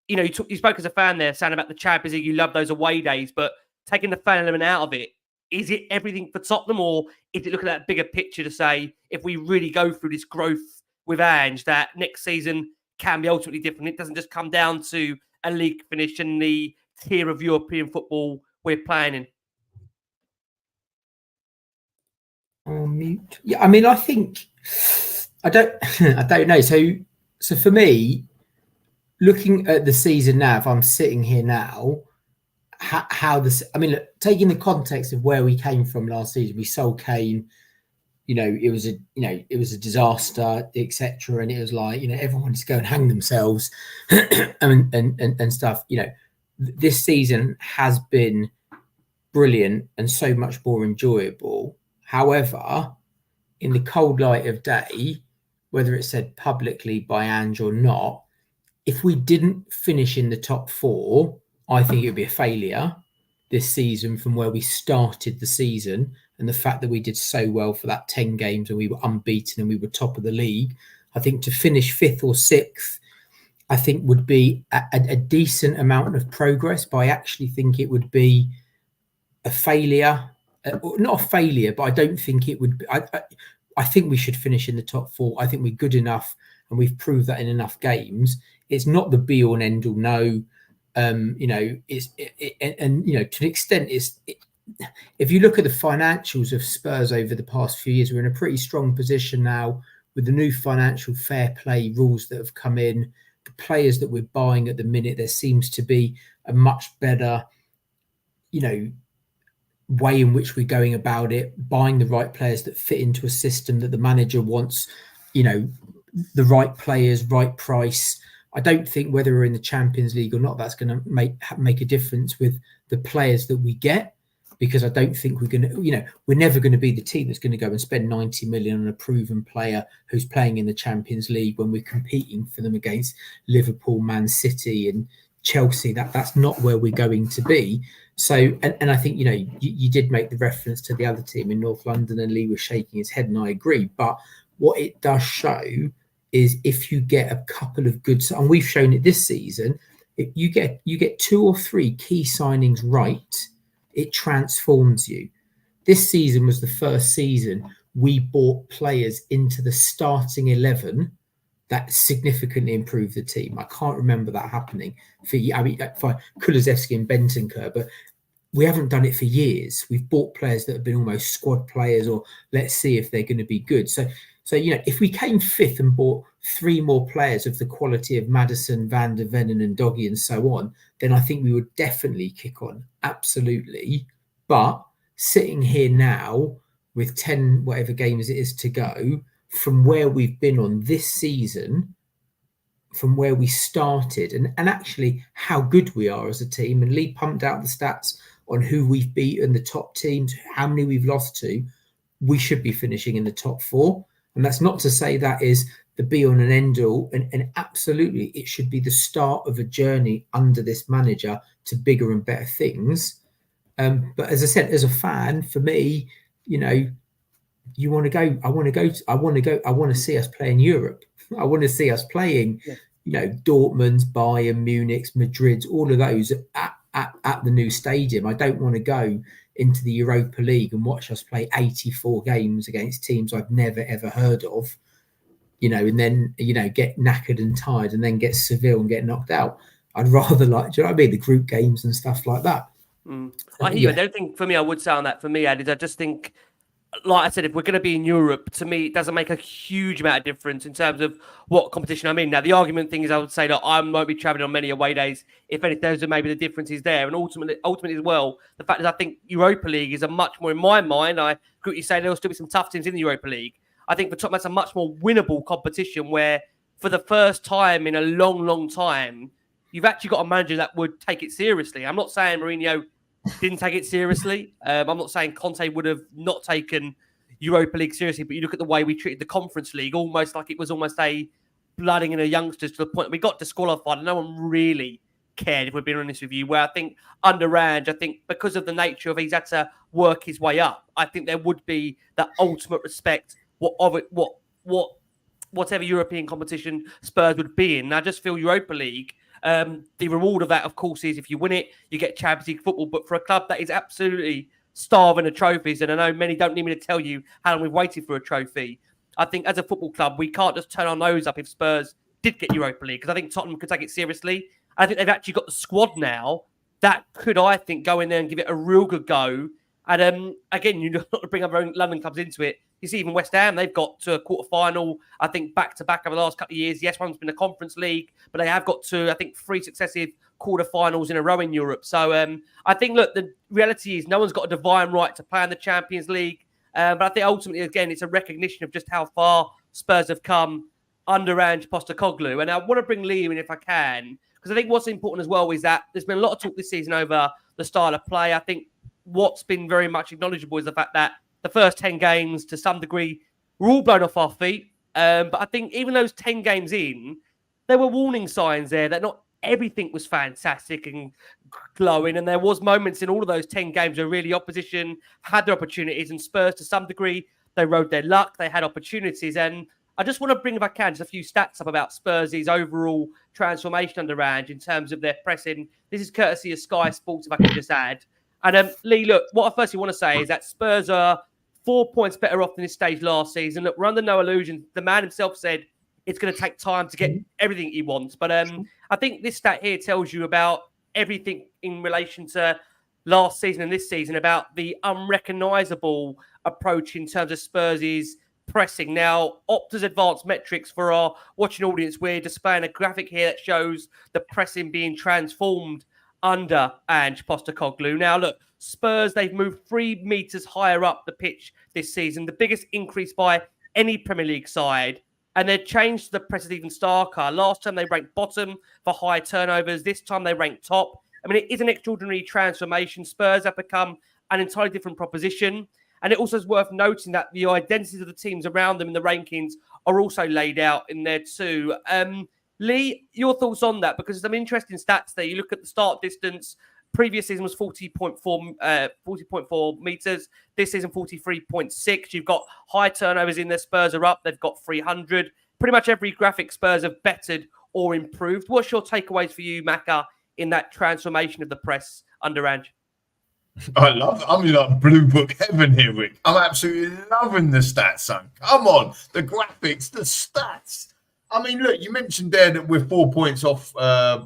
you spoke as a fan there, saying about the Champions League, you love those away days, but taking the fan element out of it, is it everything for Tottenham, or is it looking at that bigger picture to say, if we really go through this growth with Ange, that next season can be ultimately different? It doesn't just come down to a league finish and the tier of European football we're playing in. Mute. Yeah, I mean, I think I don't know. So for me, looking at the season now, if I'm sitting here now, how this? I mean, look, taking the context of where we came from last season, we sold Kane, it was a disaster, etc. And it was like, everyone just go and hang themselves and stuff. This season has been brilliant and so much more enjoyable. However, in the cold light of day, whether it's said publicly by Ange or not, if we didn't finish in the top 4, I think it would be a failure this season from where we started the season, and the fact that we did so well for that 10 games and we were unbeaten and we were top of the league. I think to finish 5th or 6th, I think would be a decent amount of progress, but I actually think it would be a failure. Not a failure, but I don't think it would be. I think we should finish in the top 4. I think we're good enough, and we've proved that in enough games. It's not the be all and end all. No, to an extent, if you look at the financials of Spurs over the past few years, we're in a pretty strong position now with the new financial fair play rules that have come in. The players that we're buying at the minute, there seems to be a much better, way in which we're going about it, buying the right players that fit into a system that the manager wants, the right players, right price. I don't think whether we're in the Champions League or not, that's going to make a difference with the players that we get, because I don't think we're going to, we're never going to be the team that's going to go and spend 90 million on a proven player who's playing in the Champions League when we're competing for them against Liverpool, Man City and Chelsea. That's not where we're going to be. So, and I think, you did make the reference to the other team in North London, and Lee was shaking his head, and I agree. But what it does show is if you get a couple of good, and we've shown it this season, if you get 2 or 3 key signings right, it transforms you. This season was the first season we bought players into the starting 11 that significantly improved the team. I can't remember that happening for Kulusevski and Bentancur, but we haven't done it for years. We've bought players that have been almost squad players, or let's see if they're going to be good. So if we came 5th and bought 3 more players of the quality of Maddison, Van der Ven and Doggy and so on, then I think we would definitely kick on. Absolutely. But sitting here now with 10 whatever games it is to go, from where we've been on this season, from where we started, and actually how good we are as a team, and Lee pumped out the stats on who we've beaten, the top teams, how many we've lost to, we should be finishing in the top 4. And that's not to say that is the be on and end all. And absolutely, it should be the start of a journey under this manager to bigger and better things. But as I said, as a fan, for me, you want to go. I want to see us play in Europe. I want to see us playing, Dortmund's, Bayern, Munich's, Madrid's, all of those at the new stadium. I don't want to go into the Europa League and watch us play 84 games against teams I've never ever heard of, and then get knackered and tired and then get Seville and get knocked out. I'd rather the group games and stuff like that. I hear you. The only thing for me I would say on that, for me, Ed, is I just think, like I said, if we're going to be in Europe, to me, it doesn't make a huge amount of difference in terms of what competition I'm in. Now, the argument thing is, I would say that I won't be travelling on many away days. If anything, those are maybe the differences there. And ultimately as well, the fact is I think Europa League is a much more, in my mind, I agree with you saying there'll still be some tough teams in the Europa League. I think for Tottenham, that's a much more winnable competition where, for the first time in a long, long time, you've actually got a manager that would take it seriously. I'm not saying Mourinho didn't take it seriously. I'm not saying Conte would have not taken Europa League seriously, but you look at the way we treated the Conference League, almost like it was almost a blooding in the youngsters, to the point that we got disqualified and no one really cared, if we're being honest with you. Where I think under Ange, because of the nature of he's had to work his way up, I think there would be that ultimate respect whatever European competition Spurs would be in. And I just feel Europa League, the reward of that, of course, is if you win it, you get Champions League football. But for a club that is absolutely starving of trophies, and I know many don't need me to tell you how long we've waited for a trophy, I think as a football club, we can't just turn our nose up if Spurs did get Europa League, because I think Tottenham could take it seriously. I think they've actually got the squad now that could, I think, go in there and give it a real good go. And again, you not to bring other London clubs into it. You see, even West Ham, they've got to a quarter-final, I think, back-to-back over the last couple of years. Yes, one's been a Conference League, but they have got to, I think, 3 successive quarter-finals in a row in Europe. So I think, look, the reality is no one's got a divine right to play in the Champions League. But I think ultimately, again, it's a recognition of just how far Spurs have come under Ange Postecoglou. And I want to bring Lee in if I can, because I think what's important as well is that there's been a lot of talk this season over the style of play. I think what's been very much acknowledgeable is the fact that the first 10 games, to some degree, were all blown off our feet. But I think even those 10 games in, there were warning signs there that not everything was fantastic and glowing. And there was moments in all of those 10 games where really opposition had their opportunities, and Spurs, to some degree, they rode their luck. They had opportunities. And I just want to bring, if I can, just a few stats up about Spurs' overall transformation under Ange in terms of their pressing. This is courtesy of Sky Sports, if I can just add. And Lee, look, what I firstly want to say is that Spurs are 4 points better off than this stage last season. Look, we're under no illusion. The man himself said it's going to take time to get everything he wants. But I think this stat here tells you about everything in relation to last season and this season, about the unrecognisable approach in terms of Spurs' pressing. Now, Opta's advanced metrics for our watching audience, we're displaying a graphic here that shows the pressing being transformed under Ange Postecoglou. Now, look, Spurs, they've moved 3 metres higher up the pitch this season, the biggest increase by any Premier League side. And they've changed the press even starker. Last time they ranked bottom for high turnovers. This time they ranked top. I mean, it is an extraordinary transformation. Spurs have become an entirely different proposition. And it also is worth noting that the identities of the teams around them in the rankings are also laid out in there too. Lee, your thoughts on that? Because there's some interesting stats there. You look at the start distance. Previous season was 40.4 metres. This season, 43.6. You've got high turnovers in there. Spurs are up. They've got 300. Pretty much every graphic Spurs have bettered or improved. What's your takeaways for you, Macca, in that transformation of the press under Ange? I'm in like blue book heaven here, Rick. I'm absolutely loving the stats, son. Come on, the graphics, the stats. I mean, look, you mentioned there that we're 4 points off,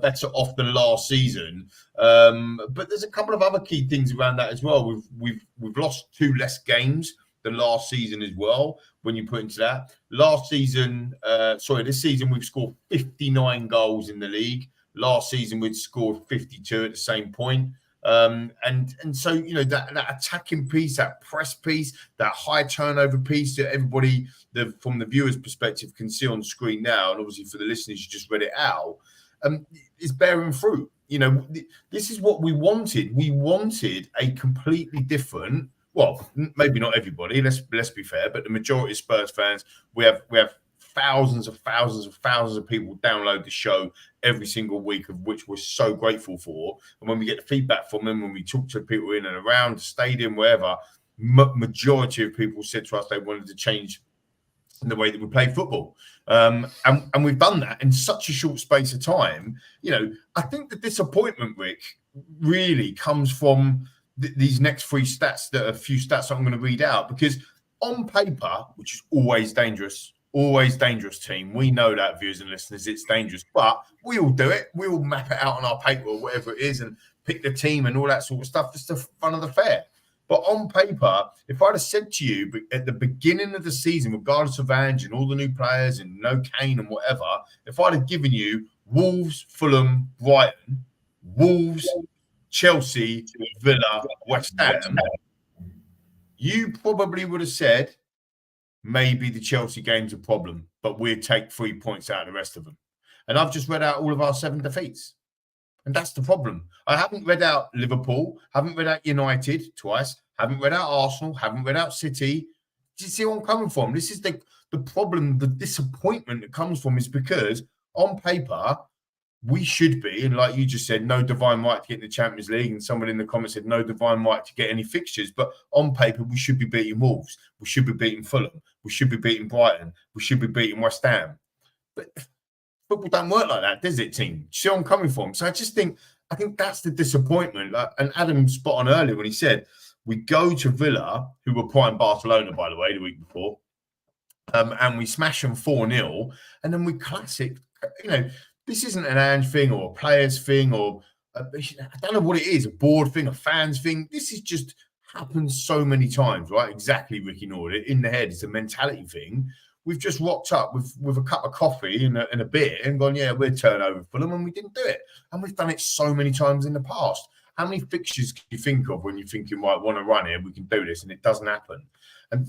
better off than last season. But there's a couple of other key things around that as well. We've lost 2 less games than last season as well. When you put into that, this season we've scored 59 goals in the league. Last season we'd scored 52 at the same point. And so, you know, that attacking piece, that press piece, that high turnover piece that everybody from the viewer's perspective can see on screen now, and obviously for the listeners, you just read it out, is bearing fruit. You know, this is what we wanted. We wanted a completely different, well, maybe not everybody, let's be fair, but the majority of Spurs fans, we have thousands of people download the show every single week, of which we're so grateful for. And when we get the feedback from them, when we talk to people in and around the stadium, wherever, majority of people said to us they wanted to change the way that we play football. And we've done that in such a short space of time. You know, I think the disappointment, Rick, really comes from these next 3 stats, that a few stats I'm going to read out, because on paper, which is always dangerous team, we know that, viewers and listeners, it's dangerous, but we all do it. We all map it out on our paper or whatever it is and pick the team and all that sort of stuff. It's the fun of the fair. But on paper, if I'd have said to you at the beginning of the season, regardless of Ange and all the new players and no Kane and whatever, if I'd have given you Wolves, Fulham, Brighton, Wolves, Chelsea, Villa, West Ham, you probably would have said maybe the Chelsea game's a problem, but we'd take 3 points out of the rest of them. And I've just read out all of our 7 defeats. And that's the problem. I haven't read out Liverpool, haven't read out United twice, haven't read out Arsenal, haven't read out City. Do you see where I'm coming from? This is the problem, the disappointment that comes from, is because on paper, we should be, and like you just said, no divine right to get in the Champions League, and someone in the comments said no divine right to get any fixtures, but on paper, we should be beating Wolves, we should be beating Fulham, we should be beating Brighton, we should be beating West Ham. But football don't work like that, does it, team? See where I'm coming from? So I think that's the disappointment. And Adam spot on earlier when he said, we go to Villa, who were playing Barcelona, by the way, the week before, and we smash them 4-0, and then we classic, you know, this isn't an Ange thing or a players thing or I don't know what it is, a board thing, a fans thing. This is just happens so many times, right? Exactly, Ricky Norwood. In the head, it's a mentality thing. We've just rocked up with a cup of coffee and a beer and gone, yeah, we'll turn over Fulham, and we didn't do it. And we've done it so many times in the past. How many fixtures can you think of when you're thinking, right, want to run here, we can do this, and it doesn't happen? And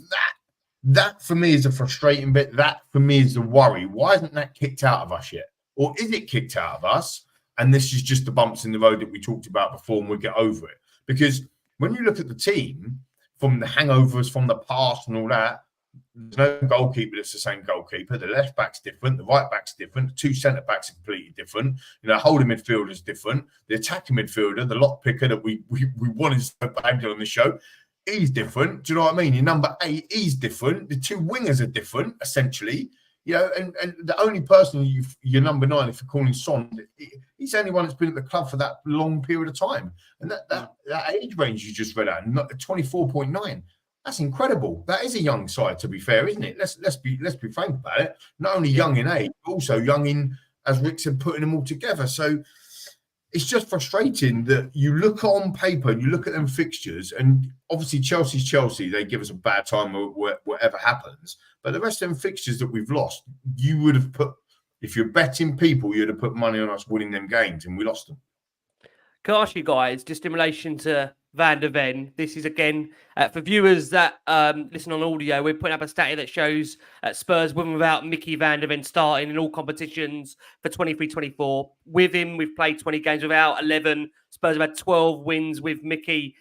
that for me is the frustrating bit. That for me is the worry. Why isn't that kicked out of us yet? Or is it kicked out of us? And this is just the bumps in the road that we talked about before, and we'll get over it. Because when you look at the team, from the hangovers from the past and all that, there's no goalkeeper that's the same goalkeeper. The left back's different. The right back's different. The two centre backs are completely different. You know, holding midfielder is different. The attacking midfielder, the lock picker that we wanted to bag on the show, he's different. Do you know what I mean? Your number 8, he's different. The two wingers are different, essentially. You know, and the only person your number 9, if you're calling Son, he's the only one that's been at the club for that long period of time. And that age range you just read out, 24.9. That's incredible. That is a young side, to be fair, isn't it? Let's be frank about it. Not only young in age, but also young in, as Rick said, putting them all together. So it's just frustrating that you look on paper and you look at them fixtures, and obviously Chelsea's Chelsea, they give us a bad time whatever happens. But the rest of them fixtures that we've lost, you would have put, if you're betting people, you'd have put money on us winning them games, and we lost them. Can I ask you guys, just in relation to Van der Ven, this is again, for viewers that listen on audio, we're putting up a stat that shows Spurs with and without Mickey Van der Ven starting in all competitions for 23-24. With him, we've played 20 games, without 11. Spurs have had 12 wins with Mickey,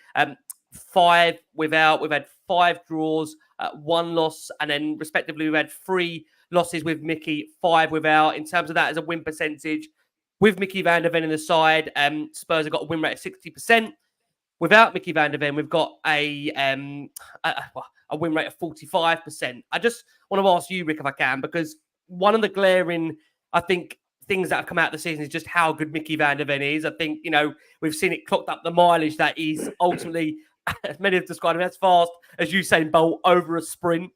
5 without. We've had 5 draws, 1 loss, and then respectively we've had 3 losses with Mickey, 5 without. In terms of that as a win percentage, with Mickey Van der Ven in the side, Spurs have got a win rate of 60%. Without Mickey Van der Ven, we've got a win rate of 45%. I just want to ask you, Rick, if I can, because one of the glaring, I think, things that have come out of the season is just how good Mickey Van der Ven is. I think, you know, we've seen it clocked up the mileage that he's ultimately, as many have described him, as fast as Usain Bolt over a sprint.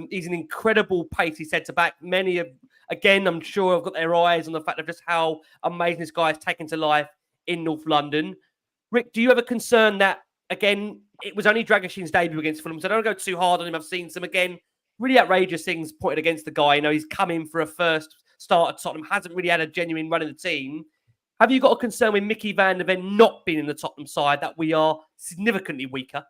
He's an incredible pacey centre-back. Many have, again, I'm sure have got their eyes on the fact of just how amazing this guy has taken to life in North London. Rick, do you have a concern that, again, it was only Dragoshin's debut against Fulham, so I don't go too hard on him. I've seen some, again, really outrageous things pointed against the guy. You know, he's come in for a first start at Tottenham, hasn't really had a genuine run in the team. Have you got a concern with Mickey Van der Ven not being in the Tottenham side, that we are significantly weaker?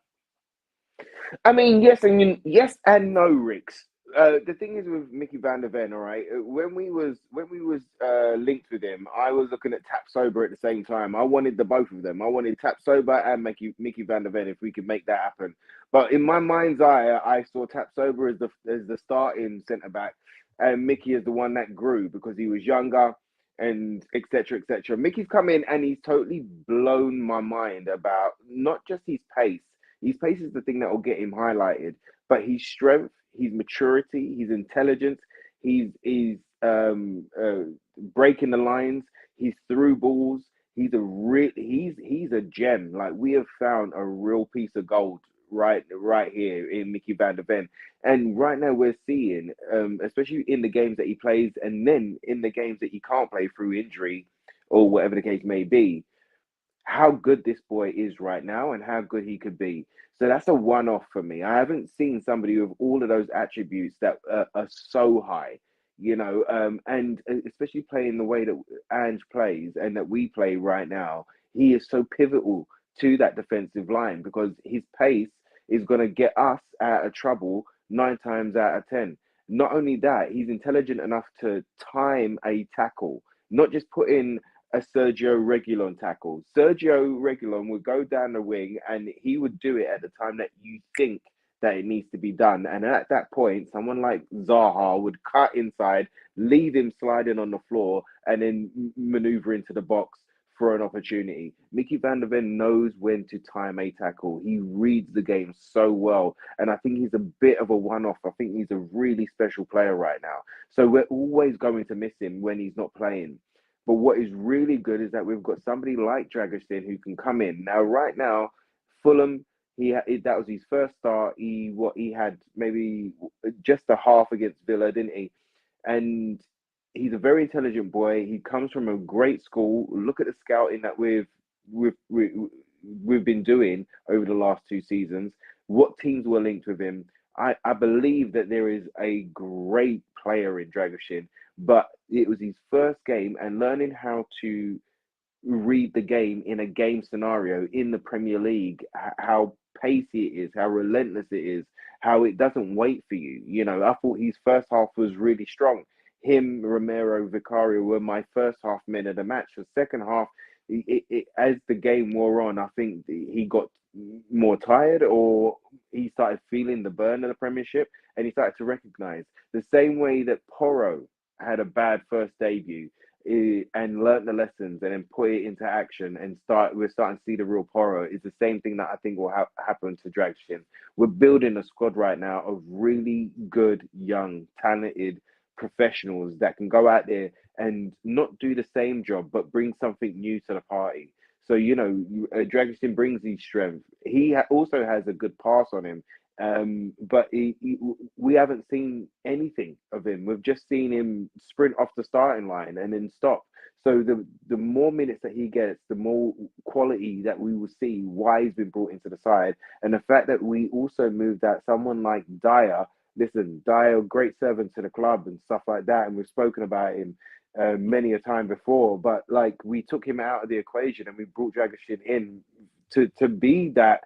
I mean, yes and no, Ricks. The thing is with Mickey Van der Ven, all right. When we was linked with him, I was looking at Tap Sober at the same time. I wanted the both of them. I wanted Tap Sober and Mickey Van der Ven if we could make that happen. But in my mind's eye, I saw Tap Sober as the starting centre back, and Mickey as the one that grew because he was younger and etc. etc. Mickey's come in and he's totally blown my mind about not just his pace. His pace is the thing that will get him highlighted, but his strength, his maturity, his intelligence, he's breaking the lines, he's through balls. He's a gem. Like, we have found a real piece of gold right here in Mickey Van der Ven. And right now we're seeing, especially in the games that he plays, and then in the games that he can't play through injury or whatever the case may be, how good this boy is right now and how good he could be. So that's a one-off for me. I haven't seen somebody with all of those attributes that are so high, you know, and especially playing the way that Ange plays and that we play right now. He is so pivotal to that defensive line because his pace is going to get us out of trouble 9 times out of 10. Not only that, he's intelligent enough to time a tackle, not just put in a Sergio Reguilon tackle. Sergio Reguilon would go down the wing and he would do it at the time that you think that it needs to be done. And at that point, someone like Zaha would cut inside, leave him sliding on the floor, and then maneuver into the box for an opportunity. Mickey Van der Ven knows when to time a tackle. He reads the game so well. And I think he's a bit of a one-off. I think he's a really special player right now. So we're always going to miss him when he's not playing. But what is really good is that we've got somebody like Dragoshin who can come in. Now, right now, Fulham, that was his first start. He had maybe just a half against Villa, didn't he? And he's a very intelligent boy. He comes from a great school. Look at the scouting that we've been doing over the last 2 seasons. What teams were linked with him? I believe that there is a great player in Dragoshin, but it was his first game, and learning how to read the game in a game scenario in the Premier League, how pacey it is, how relentless it is, how it doesn't wait for you. You know, I thought his first half was really strong. Him, Romero, Vicario were my first half men of the match. The second half, as the game wore on, I think he got more tired, or he started feeling the burn of the Premiership, and he started to recognise the same way that Porro had a bad first debut and learnt the lessons and then put it into action and we're starting to see the real Porro. Is the same thing that I think will happen to Dragshin. We're building a squad right now of really good, young, talented professionals that can go out there and not do the same job, but bring something new to the party. So, you know, Dragishin brings his strength. He also has a good pass on him. But we haven't seen anything of him. We've just seen him sprint off the starting line and then stop. So the more minutes that he gets, the more quality that we will see why he's been brought into the side. And the fact that we also moved out someone like Dyer. Listen, Dyer, great servant to the club and stuff like that. And we've spoken about him many a time before. But like, we took him out of the equation and we brought Dragishin in to be that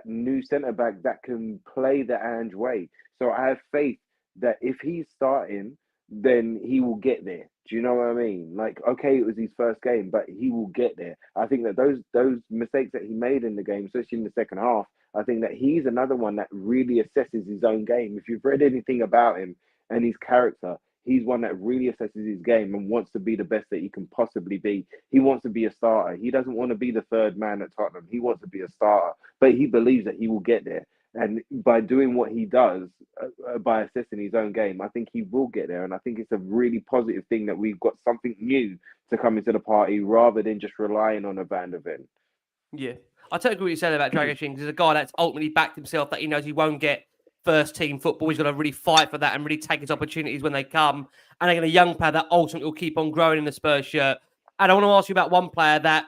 new centre back that can play the Ange way. So I have faith that if he's starting, then he will get there. Do you know what I mean? Like, okay, it was his first game, but he will get there. I think that those mistakes that he made in the game, especially in the second half, I think that he's another one that really assesses his own game. If you've read anything about him and his character, he's one that really assesses his game and wants to be the best that he can possibly be. He wants to be a starter. He doesn't want to be the third man at Tottenham. He wants to be a starter, but he believes that he will get there. And by doing what he does, by assessing his own game, I think he will get there. And I think it's a really positive thing that we've got something new to come into the party rather than just relying on a Van der Ven. Yeah. I totally agree what you said about Dragishin. He's a guy that's ultimately backed himself, that he knows he won't get first team football. He's got to really fight for that and really take his opportunities when they come. And again, a young player that ultimately will keep on growing in the Spurs shirt. And I want to ask you about one player that,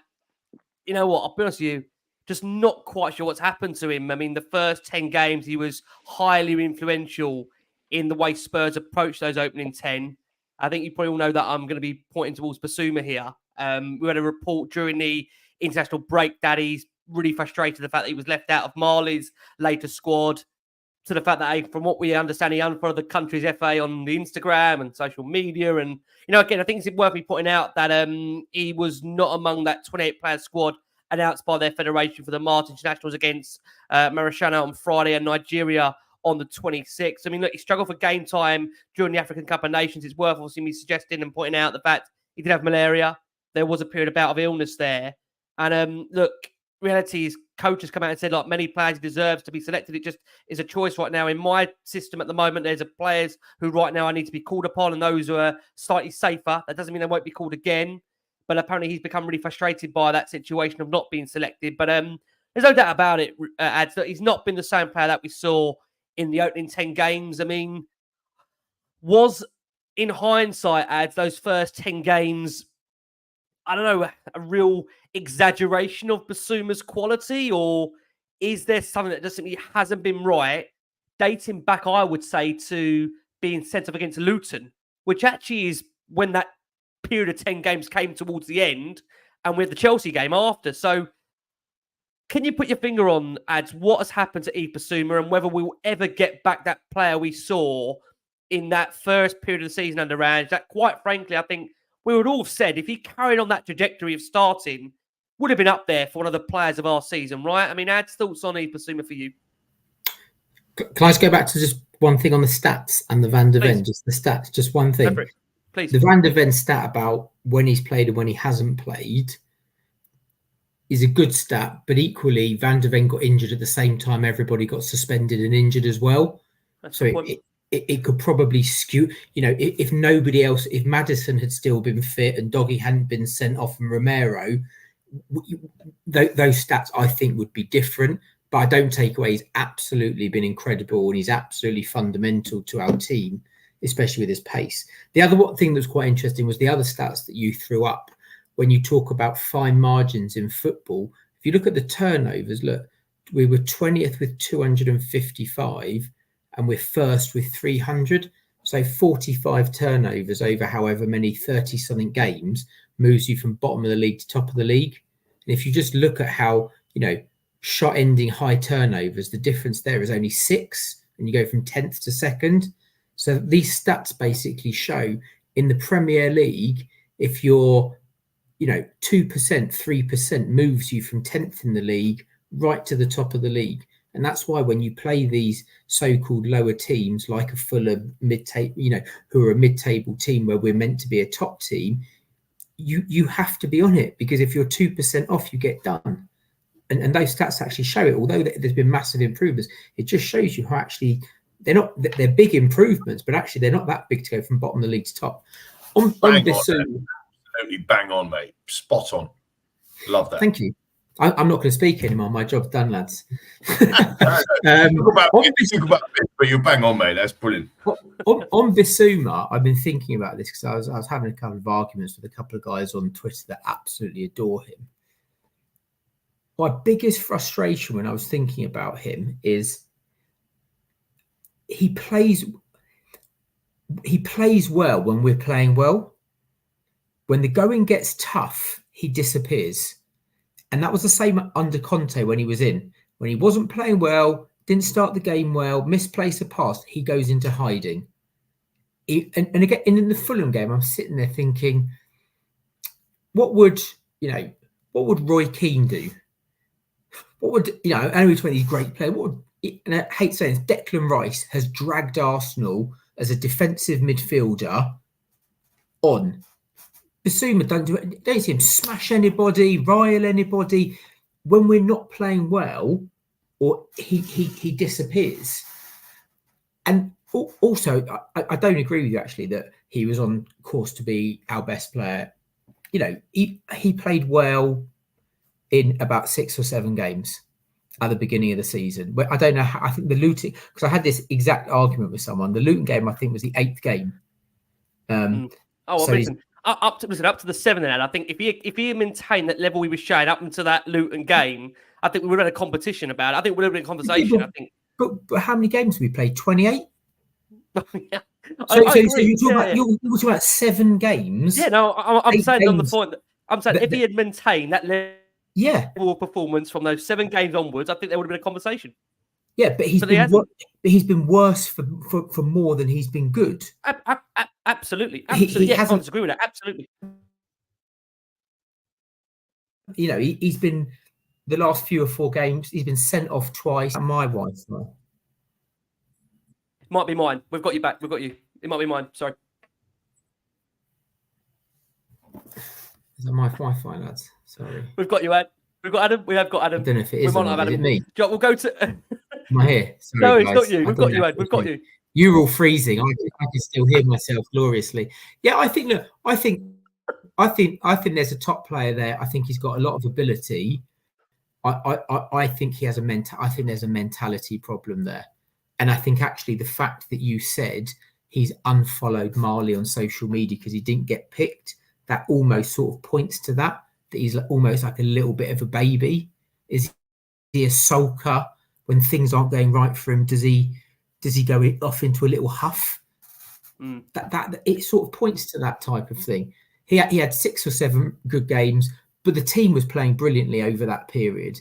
you know what, I'll be honest with you, just not quite sure what's happened to him. I mean, the first 10 games, he was highly influential in the way Spurs approached those opening 10. I think you probably all know that I'm going to be pointing towards Bissouma here. We had a report during the international break that he's really frustrated the fact that he was left out of Marley's later squad, to the fact that, from what we understand, he unfollowed the country's FA on the Instagram and social media. And, you know, again, I think it's worth me pointing out that he was not among that 28-player squad announced by their federation for the March Internationals against Mauritania on Friday and Nigeria on the 26th. I mean, look, he struggled for game time during the African Cup of Nations. It's worth obviously me suggesting and pointing out the fact he did have malaria. There was a period of illness there. And look, reality is, coaches come out and said, like, many players deserves to be selected. It just is a choice right now. In my system at the moment, there's players who right now I need to be called upon, and those who are slightly safer. That doesn't mean they won't be called again. But apparently he's become really frustrated by that situation of not being selected. But there's no doubt about it, Ads, that he's not been the same player that we saw in the opening 10 games. I mean, was, in hindsight, Ads, those first 10 games, I don't know, a real exaggeration of Bissouma's quality, or is there something that just simply hasn't been right, dating back, I would say, to being sent off against Luton, which actually is when that period of 10 games came towards the end, and we had the Chelsea game after. So can you put your finger on, Ads, what has happened to Yves Bissouma, and whether we will ever get back that player we saw in that first period of the season under Ange, that, quite frankly, I think we would all have said, if he carried on that trajectory of starting, would have been up there for one of the players of our season, right? I mean, Ads, thoughts on Yves Bissouma for you? Can I just go back to just one thing on the stats and the Van der Ven, just the stats, just one thing. Please. The Van der Ven stat about when he's played and when he hasn't played is a good stat, but equally Van der Ven got injured at the same time everybody got suspended and injured as well. That's so it could probably skew, you know, if nobody else, if Maddison had still been fit and Doggy hadn't been sent off and Romero, those stats I think would be different. But I don't take away he's absolutely been incredible and he's absolutely fundamental to our team, especially with his pace. The other thing that was quite interesting was the other stats that you threw up when you talk about fine margins in football. If you look at the turnovers, look, we were 20th with 255 and we're first with 300. So 45 turnovers over however many 30-something games. moves you from bottom of the league to top of the league. And if you just look at how, shot ending high turnovers, the difference there is only 6, and you go from 10th to 2nd. So these stats basically show in the Premier League, if you're, 2%, 3% moves you from 10th in the league right to the top of the league. And that's why when you play these so-called lower teams like a Fulham mid-table, who are a mid-table team where we're meant to be a top team, you have to be on it, because if you're 2% off, you get done. And those stats actually show it. Although there's been massive improvements, it just shows you how actually they're big improvements, but actually they're not that big to go from bottom of the league to top. Absolutely bang on, mate. Spot on. Love that. Thank you. I'm not going to speak anymore. My job's done, lads. Think about this, but you're bang on, mate. That's brilliant. On Bissouma, I've been thinking about this because I was having a couple of arguments with a couple of guys on Twitter that absolutely adore him. My biggest frustration when I was thinking about him is he plays well when we're playing well. When the going gets tough, he disappears. And that was the same under Conte when he was in. When he wasn't playing well, didn't start the game well, misplaced a pass, he goes into hiding. And again, in the Fulham game, I'm sitting there thinking, what would Roy Keane do? What would, and we're 20 great player. And I hate saying this, Declan Rice has dragged Arsenal as a defensive midfielder on. Bissouma don't see him smash anybody, rile anybody. When we're not playing well, or he disappears. And also, I don't agree with you actually that he was on course to be our best player. He played well in about 6 or 7 games at the beginning of the season. I don't know how, I think the Luton, because I had this exact argument with someone. The Luton game, I think, was the 8th game. Listen, up to the 7th, and I think if he maintained that level he was showing up until that Luton game, I think we would have had a competition about it. I think we would have been a conversation. But how many games have we played? 28. Yeah. So you're talking about 7 games. Yeah, no, I'm saying games. On the point that I'm saying if he had maintained that level of performance from those 7 games onwards, I think there would have been a conversation. Yeah, but he's been worse for more than he's been good. Absolutely. He I can't disagree with that. Absolutely. He's been the last few or 4 games. He's been sent off twice. My wife. Might be mine. We've got you back. We've got you. It might be mine. Sorry. Is that my Wi-Fi, lads? Sorry. We've got you, Ed. We've got Adam. We have got Adam. I don't know if it is. We might not have Adam. Is it me? We'll go to. Am I here? Sorry, no, it's guys. not you. We've got you, Ed. We've got you. You're all freezing. I can still hear myself gloriously. Yeah, I think there's a top player there. I think he's got a lot of ability. I think he has I think there's a mentality problem there. And I think actually the fact that you said he's unfollowed Marley on social media because he didn't get picked, that almost sort of points to that he's almost like a little bit of a baby. Is he a sulker when things aren't going right for him? Does he go off into a little huff? That it sort of points to that type of thing. He had 6 or 7 good games, but the team was playing brilliantly over that period.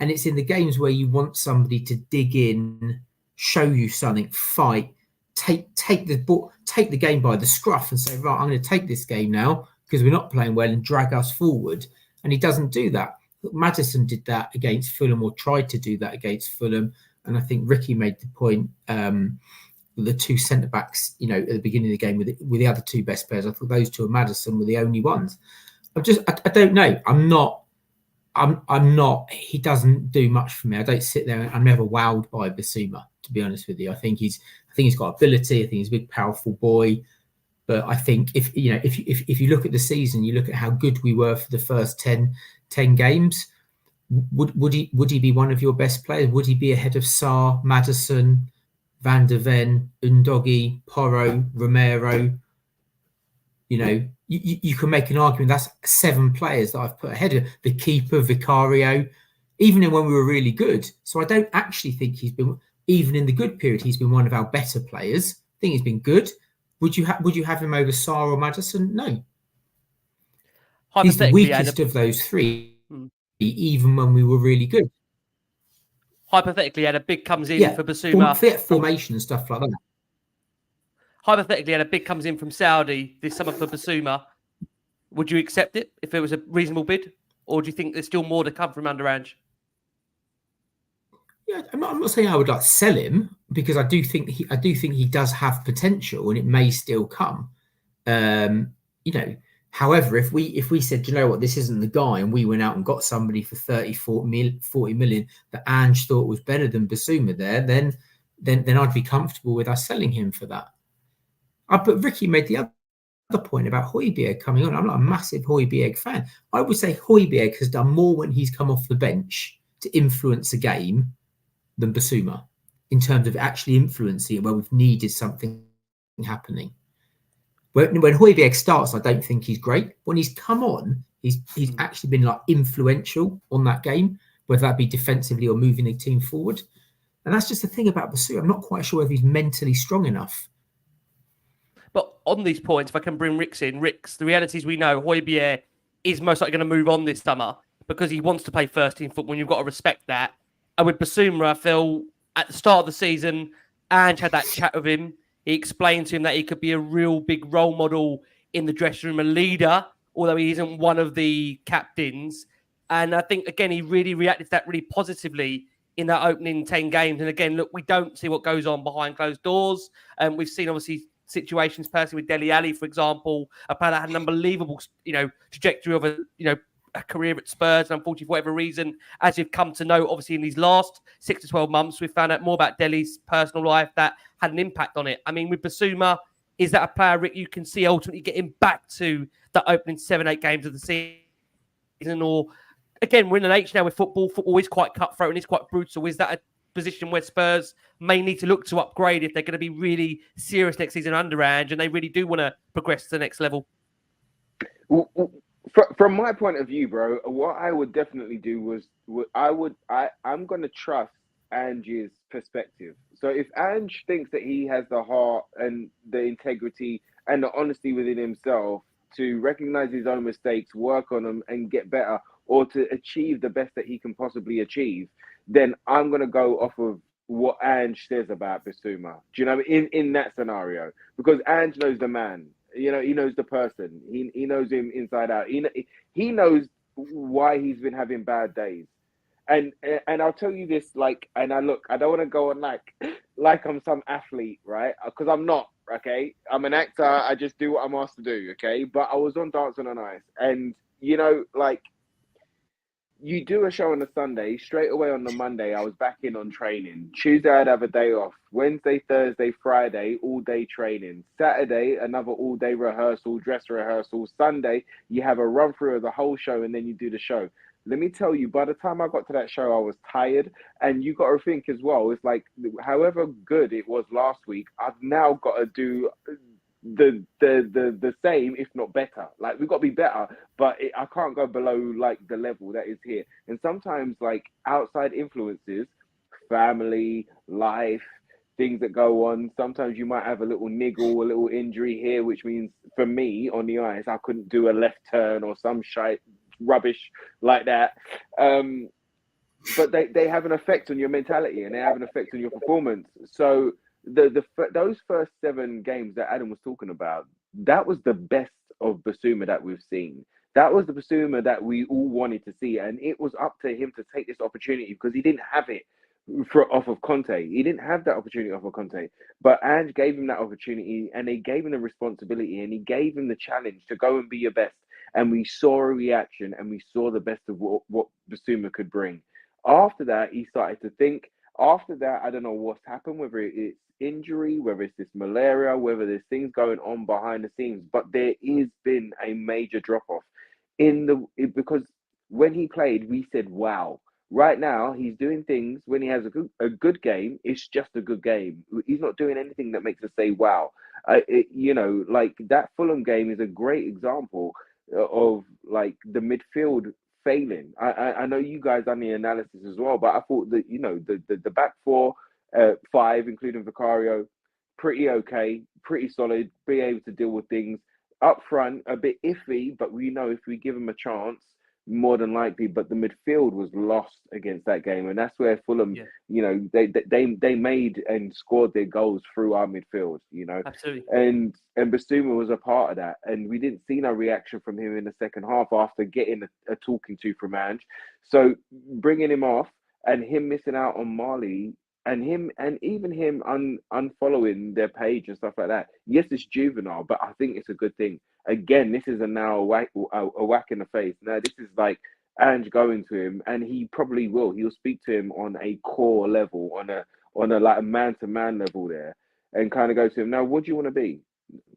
And it's in the games where you want somebody to dig in, show you something, fight, take the game by the scruff and say, right, I'm going to take this game now because we're not playing well, and drag us forward. And he doesn't do that. Maddison did that against Fulham, or tried to do that against Fulham. And I think Ricky made the point, the 2 centre-backs, at the beginning of the game with the other 2 best players. I thought those 2 of Maddison were the only ones. I don't know. I'm not, he doesn't do much for me. I don't sit there and I'm never wowed by Bissouma, to be honest with you. I think he's got ability. I think he's a big, powerful boy. But I think if you look at the season, you look at how good we were for the first 10 games, would he be one of your best players? Would he be ahead of Sarr, Maddison, Van der Ven, Undogi, Porro, Romero? You can make an argument that's 7 players that I've put ahead of the keeper, Vicario, even when we were really good. So I don't actually think he's been, even in the good period, he's been one of our better players. I think he's been good. Would you have him over Sarr or Maddison? No. He's the hypothetically, weakest Adam, of those three, even when we were really good. hypothetically, had a big comes in Yeah, for Bissouma. Formation and stuff like that. Hypothetically, had a big comes in from Saudi this summer for Bissouma. Would you accept it if it was a reasonable bid, or do you think there's still more to come from under Ange? Yeah, I'm not saying I would like sell him, because I do think he does have potential and it may still come. However, if we said, you know what, this isn't the guy, and we went out and got somebody for 30, 40 million that Ange thought was better than Bissouma there, then I'd be comfortable with us selling him for that. But Ricky made the other point about Højbjerg coming on. I'm not a massive Højbjerg fan. I would say Højbjerg has done more when he's come off the bench to influence a game than Bissouma, in terms of actually influencing it where we've needed something happening. When Højbjerg starts, I don't think he's great. When he's come on, he's actually been like influential on that game, whether that be defensively or moving the team forward. And that's just the thing about Bissouma. I'm not quite sure whether he's mentally strong enough. But on these points, if I can bring Ricks in, the reality is we know Højbjerg is most likely going to move on this summer because he wants to play first team football, and you've got to respect that. And with Bissouma, I feel at the start of the season, Ange had that chat with him. He explained to him that he could be a real big role model in the dressing room, a leader, although he isn't one of the captains. And I think, again, he really reacted to that really positively in that opening 10 games. And again, look, we don't see what goes on behind closed doors. And we've seen, obviously, situations personally with Dele Alli, for example, a player that had an unbelievable, trajectory of a career at Spurs, and unfortunately, for whatever reason, as you've come to know, obviously, in these last 6 to 12 months, we've found out more about Dele's personal life that had an impact on it. I mean, with Bissouma, is that a player, Rick, you can see ultimately getting back to the opening 7-8 games of the season? Or, again, we're in an age now with football. Football is quite cutthroat and is quite brutal. Is that a position where Spurs may need to look to upgrade if they're going to be really serious next season under Ange and they really do want to progress to the next level? From my point of view, bro, what I would definitely do was I'm going to trust Ange's perspective. So if Ange thinks that he has the heart and the integrity and the honesty within himself to recognize his own mistakes, work on them and get better, or to achieve the best that he can possibly achieve, then I'm going to go off of what Ange says about Bissouma. Do you know what I mean? In that scenario? Because Ange knows the man. He knows the person. He knows him inside out. He knows why he's been having bad days. And I'll tell you this, I don't want to go on like I'm some athlete, right? Because I'm not, okay? I'm an actor. I just do what I'm asked to do, okay? But I was on Dancing on Ice, and you do a show on a Sunday, straight away on the Monday, I was back in on training. Tuesday, I'd have a day off. Wednesday, Thursday, Friday, all day training. Saturday, another all day rehearsal, dress rehearsal. Sunday, you have a run through of the whole show and then you do the show. Let me tell you, by the time I got to that show, I was tired. And you got to think as well, it's like, however good it was last week, I've now got to do the same, if not better. Like, we've got to be better, but I can't go below the level that is here. And sometimes outside influences, family, life, things that go on, sometimes you might have a little niggle, a little injury here, which means for me on the ice, I couldn't do a left turn or some rubbish like that. But they have an effect on your mentality and they have an effect on your performance. So those first 7 games that Adam was talking about, that was the best of Bissouma that we've seen. That was the Bissouma that we all wanted to see, and it was up to him to take this opportunity because he didn't have it off of Conte. He didn't have that opportunity off of Conte, but Ange gave him that opportunity, and they gave him the responsibility, and he gave him the challenge to go and be your best. And we saw a reaction, and we saw the best of what Bissouma could bring. After that, he started to think. After that, I don't know what's happened, whether it's injury, whether it's this malaria, whether there's things going on behind the scenes, but there has been a major drop-off because when he played, we said, wow. Right now, he's doing things when he has a good game. It's just a good game. He's not doing anything that makes us say, wow. That Fulham game is a great example of the midfield failing. I know you guys done the analysis as well, but I thought that the back 4, 5, including Vicario, pretty okay, pretty solid, be able to deal with things. up front, a bit iffy, but we know if we give him a chance, more than likely. But the midfield was lost against that game, and that's where Fulham, they made and scored their goals through our midfield. Absolutely. And Bissouma was a part of that, and we didn't see no reaction from him in the second half after getting a talking to from Ange. So bringing him off and him missing out on Marley. And even him unfollowing their page and stuff like that. Yes, it's juvenile, but I think it's a good thing. Again, this is now a whack in the face. Now this is like Ange going to him, and he probably will. He'll speak to him on a core level, on a like a man-to-man level there, and kind of go to him. Now, what do you want to be?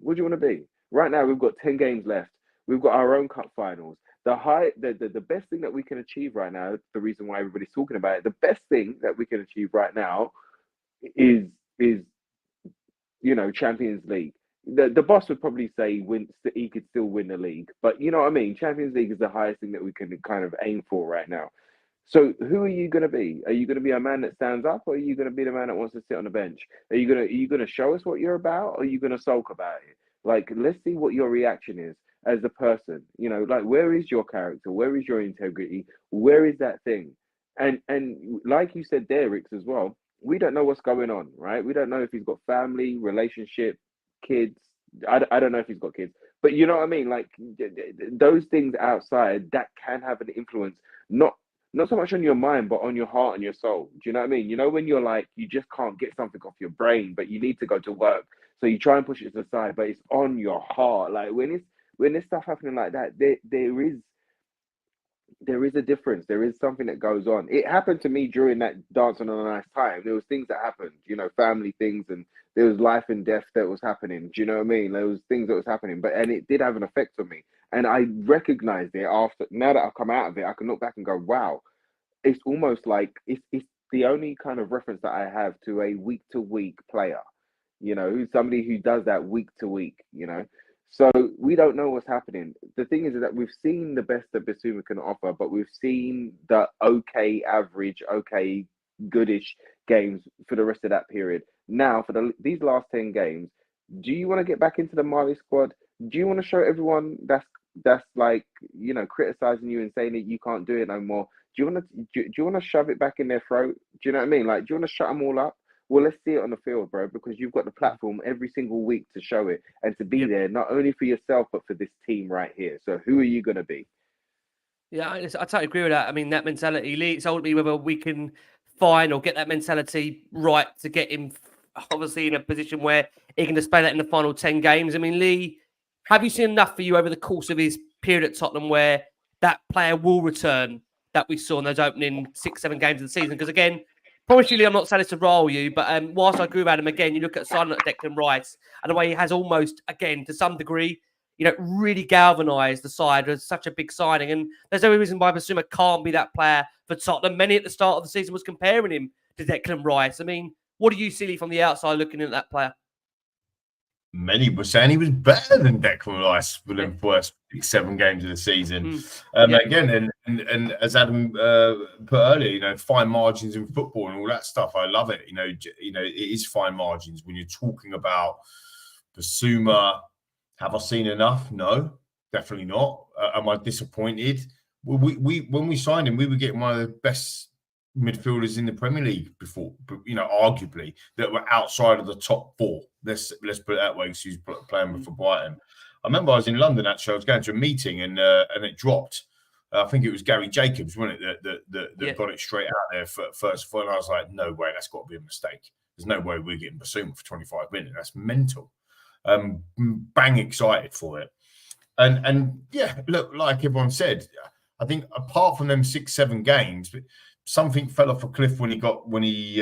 What do you want to be? Right now, we've got 10 games left. We've got our own cup finals. The best thing that we can achieve right now, the reason why everybody's talking about it, the best thing that we can achieve right now is Champions League. The boss would probably say he could still win the league, but you know what I mean. Champions League is the highest thing that we can kind of aim for right now. So who are you going to be? Are you going to be a man that stands up, or are you going to be the man that wants to sit on the bench? Are you going to show us what you're about, or are you going to sulk about it? Like, let's see what your reaction is as a person. Like, where is your character? Where is your integrity? Where is that thing? And like you said there, Rix, as well, we don't know what's going on, right? We don't know if he's got family, relationship, kids. I don't know if he's got kids, but you know what I mean? Like, those things outside that can have an influence, not so much on your mind, but on your heart and your soul. Do you know what I mean? When you're like, you just can't get something off your brain, but you need to go to work. So you try and push it to the side, but it's on your heart. Like, when there's stuff happening like that, there is a difference. There is something that goes on. It happened to me during that Dancing on a Nice Time. There was things that happened, family things, and there was life and death that was happening. Do you know what I mean? There was things that was happening, and it did have an effect on me. And I recognized it after. Now that I've come out of it, I can look back and go, wow, it's almost like it's the only kind of reference that I have to a week-to-week player, who's somebody who does that week-to-week, So we don't know what's happening. The thing is that we've seen the best that Bissouma can offer, but we've seen the okay, average, okay, goodish games for the rest of that period. Now, for these last 10 games, do you want to get back into the Mali squad? Do you want to show everyone that's like, criticizing you and saying that you can't do it no more? Do you want to shove it back in their throat? Do you know what I mean? Like, do you want to shut them all up? Well, let's see it on the field, bro, because you've got the platform every single week to show it and to be there, not only for yourself, but for this team right here. So who are you going to be? Yeah, I totally agree with that. I mean, that mentality, Lee, it's ultimately whether we can find or get that mentality right to get him obviously in a position where he can display that in the final 10 games. I mean, Lee, have you seen enough for you over the course of his period at Tottenham where that player will return that we saw in those opening 6-7 games of the season? Because again, promise you, Lee, I'm not saying this to roll you, but whilst I agree with Adam, again, you look at signing like Declan Rice and the way he has almost, again, to some degree, really galvanised the side as such a big signing. And there's no reason why Bissouma can't be that player for Tottenham. Many at the start of the season was comparing him to Declan Rice. I mean, what do you see, Lee, from the outside looking at that player? Many were saying he was better than Declan Rice within the first 6-7 games of the season. Again, and as Adam put earlier, fine margins in football and all that stuff. I love it. It is fine margins when you're talking about Bissouma. Have I seen enough? No, definitely not. Am I disappointed? We when we signed him, we were getting one of the best midfielders in the Premier League before, arguably, that were outside of the top 4. Let's put it that way, because he's playing for Brighton. I remember I was in London, actually. I was going to a meeting and it dropped. I think it was Gary Jacobs, wasn't it, that got it straight out there first. And I was like, no way, that's got to be a mistake. There's no way we're getting Bissouma for 25 minutes. That's mental. Bang excited for it. And yeah, look, like everyone said, I think apart from them 6-7 games, something fell off a cliff when he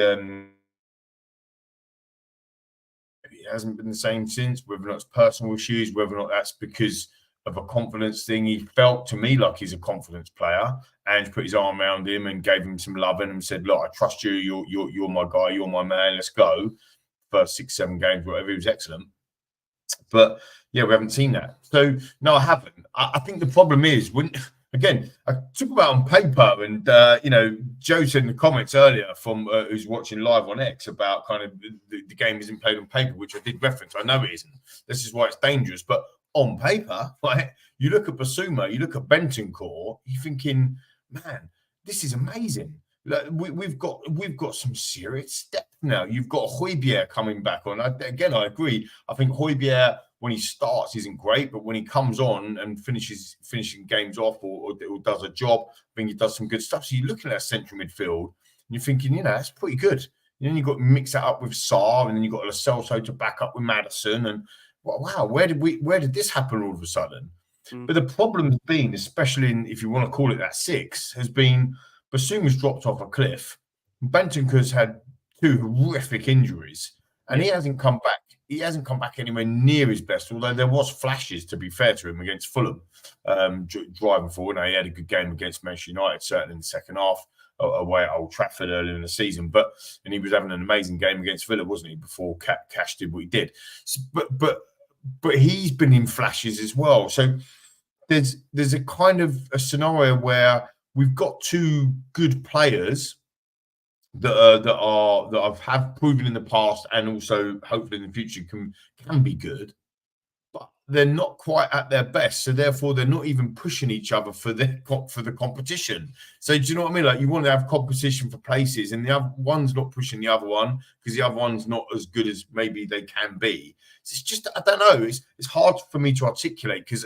hasn't been the same since, whether or not it's personal issues, whether or not that's because of a confidence thing. He felt to me like he's a confidence player. Ange put his arm around him and gave him some love and said, look, I trust you. You're my guy. You're my man. Let's go. First 6-7 games, whatever, he was excellent. But yeah, we haven't seen that. So no, I haven't. I think the problem is again, I talk about on paper, and Joe said in the comments earlier from who's watching live on X about kind of the game isn't played on paper, which I did reference. I know it isn't. This is why it's dangerous. But on paper, right? You look at Bissouma, you look at Bentancur, you're thinking, man, this is amazing. Like, we've got some serious depth now. You've got Højbjerg coming back on. Again, I agree. I think Højbjerg, when he starts, isn't great, but when he comes on and finishing games off or does a job, I think he does some good stuff. So you're looking at central midfield and you're thinking, that's pretty good. And then you've got to mix that up with Sarr, and then you've got Lo Celso to back up with Maddison. And wow, where did this happen all of a sudden? But the problem has been, especially if you want to call it that 6, has been Bissouma's dropped off a cliff. Bentancur's had 2 horrific injuries, and he hasn't come back. He hasn't come back anywhere near his best, although there was flashes, to be fair to him, against Fulham, driving forward. Now, he had a good game against Manchester United, certainly in the second half, away at Old Trafford earlier in the season. And he was having an amazing game against Villa, wasn't he, before Cash did what he did. So, but he's been in flashes as well. So there's a kind of a scenario where we've got 2 good players that have proven in the past, and also hopefully in the future can be good, but they're not quite at their best. So therefore, they're not even pushing each other for the competition. So do you know what I mean? Like, you want to have competition for places, and the other one's not pushing the other one because the other one's not as good as maybe they can be. So it's just, I don't know. It's hard for me to articulate because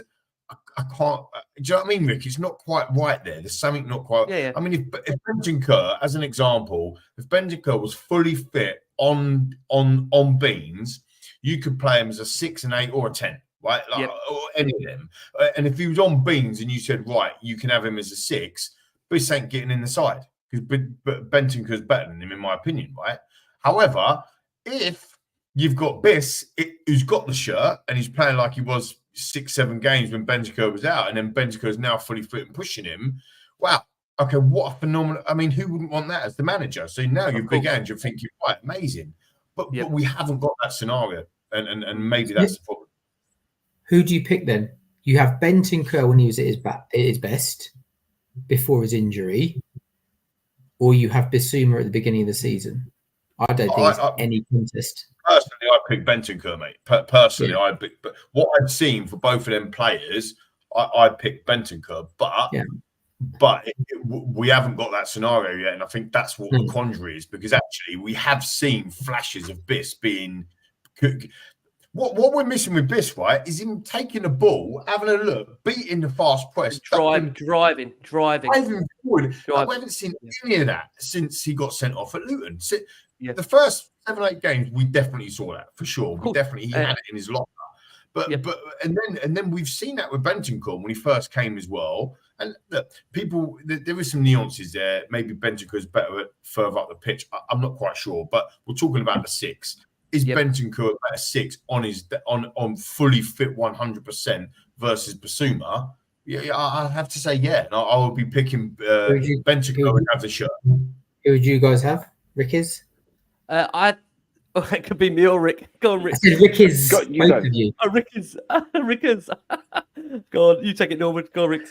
I can't. Do you know what I mean, Rick? It's not quite right there. There's something not quite. Yeah. I mean, if Bentancur, as an example, if Bentancur was fully fit on beans, you could play him as a 6, an 8, or a 10, right? Like, or any of them. And if he was on beans and you said, right, you can have him as a 6, Biss ain't getting in the side because Bentancur's better than him, in my opinion, right? However, if you've got Biss, who's got the shirt and he's playing like he was 6-7 games when Bentancur was out, and then Bentancur is now fully fit and pushing him. Wow. Okay, what a phenomenal. I mean, who wouldn't want that as the manager? So now you're big Ange, you're thinking, right, amazing. But we haven't got that scenario, and maybe that's the problem. Who do you pick then? You have Bentancur when he was at his best before his injury, or you have Bissouma at the beginning of the season. I don't think it's any contest. Personally, I pick Bentancur, mate. Personally, I pick. But what I've seen for both of them players, I pick Bentancur. But we haven't got that scenario yet, and I think that's what the quandary is, because actually we have seen flashes of Biss being. What we're missing with Biss, right, is him taking the ball, having a look, beating the fast press, driving forward. We haven't seen any of that since he got sent off at Luton. The first 7-8 games, we definitely saw that for sure. He had it in his locker. But then we've seen that with Bentancur when he first came as well. And look, there is some nuances there. Maybe Bentancur is better further up the pitch. I'm not quite sure, but we're talking about the 6. Is Bentancur at a 6 on fully fit 100% versus Bissouma? Yeah, I have to say, yeah. I will be picking Bentancur and have the shirt. Who would you guys have? Ricky's? It could be me or Rick. Go on, Rick. I said Ricky's. Ricky's. Go on, you take it, Norwood. Go on, Rick.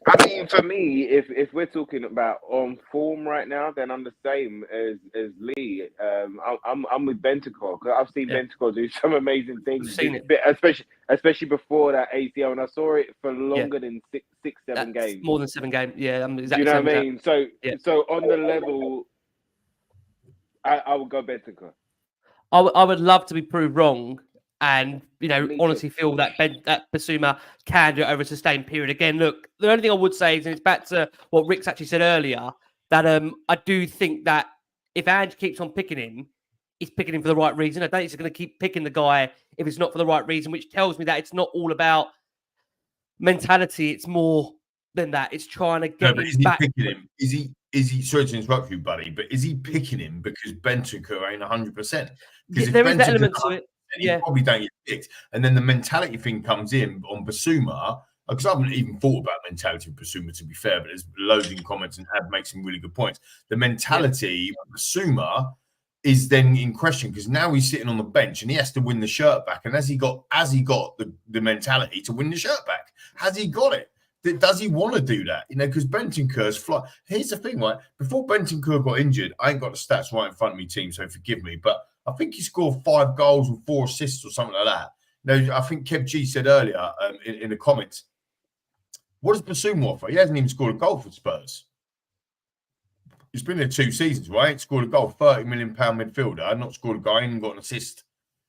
I mean, for me, if we're talking about on form right now, then I'm the same as Lee. I'm with Bentancur because I've seen Bentancur do some amazing things. I've seen it, especially before that ACL, and I saw it for longer than 6-7 games. More than 7 games. Yeah, I'm exactly. Do you know what I mean? So on the level, I would go Bentancur. I would love to be proved wrong, and honestly feel that Bissouma can do it over a sustained period. Again, look, the only thing I would say is, and it's back to what Rick's actually said earlier, that I do think that if Ange keeps on picking him, he's picking him for the right reason. I don't think he's going to keep picking the guy if it's not for the right reason, which tells me that it's not all about mentality. It's more than that. It's trying to get him back. Picking him? Is he? Sorry to interrupt you, buddy, but is he picking him because Bentancur ain't 100%? Because there is that element to it. You probably don't get picked. And then the mentality thing comes in on Bissouma, because I haven't even thought about mentality of Bissouma, to be fair, but there's loads in comments and Ad makes some really good points. The mentality of Bissouma is then in question because now he's sitting on the bench and he has to win the shirt back. And has he got the mentality to win the shirt back? Has he got it? Does he want to do that? Because Bentancur's fly. Here's the thing, right? Before Bentancur got injured, I ain't got the stats right in front of me, team, so forgive me, but I think he scored 5 goals and 4 assists or something like that No, I think Kev G said earlier in the comments, what does Bissouma offer? He hasn't even scored a goal for Spurs. He's been there 2 seasons, right? Scored a goal, £30 million midfielder, not scored a goal, ain't got an assist.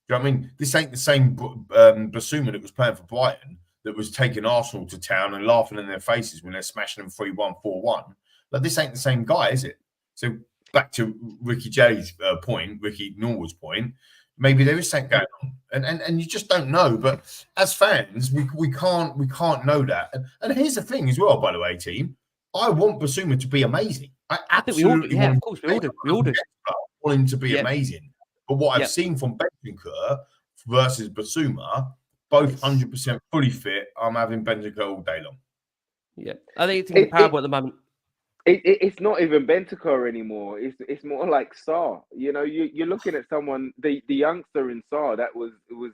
Do you know what I mean? This ain't the same Bissouma that was playing for Brighton, that was taking Arsenal to town and laughing in their faces when they're smashing them 3-1, 4-1. Like, this ain't the same guy, is it? So back to Ricky J's point, Ricky Norwood's point, maybe there is something going on, and you just don't know. But as fans, we can't know that. And here's the thing as well, by the way, team, I want Bissouma to be amazing. I absolutely want him. Of course, we all do. I want him to be amazing. But what I've seen from Bentancur versus Bissouma, both 100% fully fit, I'm having Bentancur all day long. Yeah, I think it's incomparable at the moment. It's not even Bentancur anymore. It's more like Sarr. You know, you're looking at someone, the youngster in Sarr that was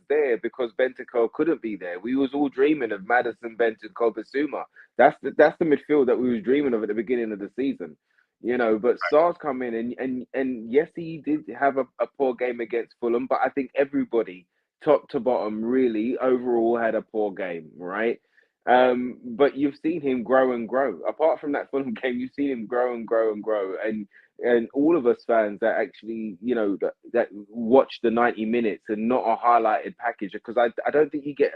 there because Bentancur couldn't be there. We was all dreaming of Maddison, Bentancur, Bissouma. That's the midfield that we was dreaming of at the beginning of the season. You know, but Sarr's come in and yes, he did have a poor game against Fulham, but I think everybody, top to bottom, really overall had a poor game, right? But you've seen him grow and grow. Apart from that Fulham game, you've seen him grow and grow and grow. And all of us fans that actually, you know, that watch the 90 minutes and not a highlighted package, because I don't think you get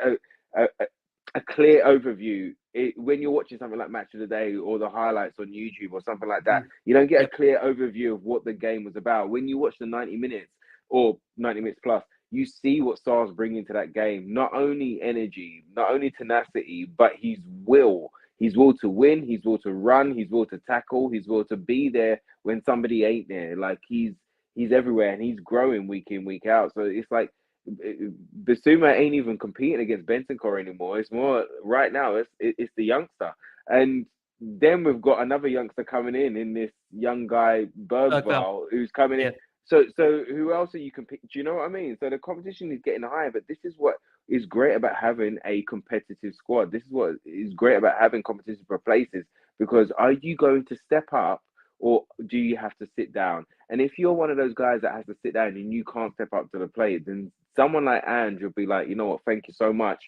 a clear overview when you're watching something like Match of the Day or the highlights on YouTube or something like that. You don't get a clear overview of what the game was about. When you watch the 90 minutes or 90 minutes plus, you see what Sarr's bringing to that game. Not only energy, not only tenacity, but his will. His will to win, his will to run, his will to tackle, his will to be there when somebody ain't there. Like, he's everywhere and he's growing week in, week out. So it's like Bissouma ain't even competing against Bentancur anymore. It's more right now, it's the youngster. And then we've got another youngster coming in this young guy, Bergvall, who's coming in. So who else are you competing? Do you know what I mean? So the competition is getting higher, but this is what is great about having a competitive squad. This is what is great about having competition for places, because are you going to step up or do you have to sit down? And if you're one of those guys that has to sit down and you can't step up to the plate, then someone like Ange will be like, you know what, thank you so much.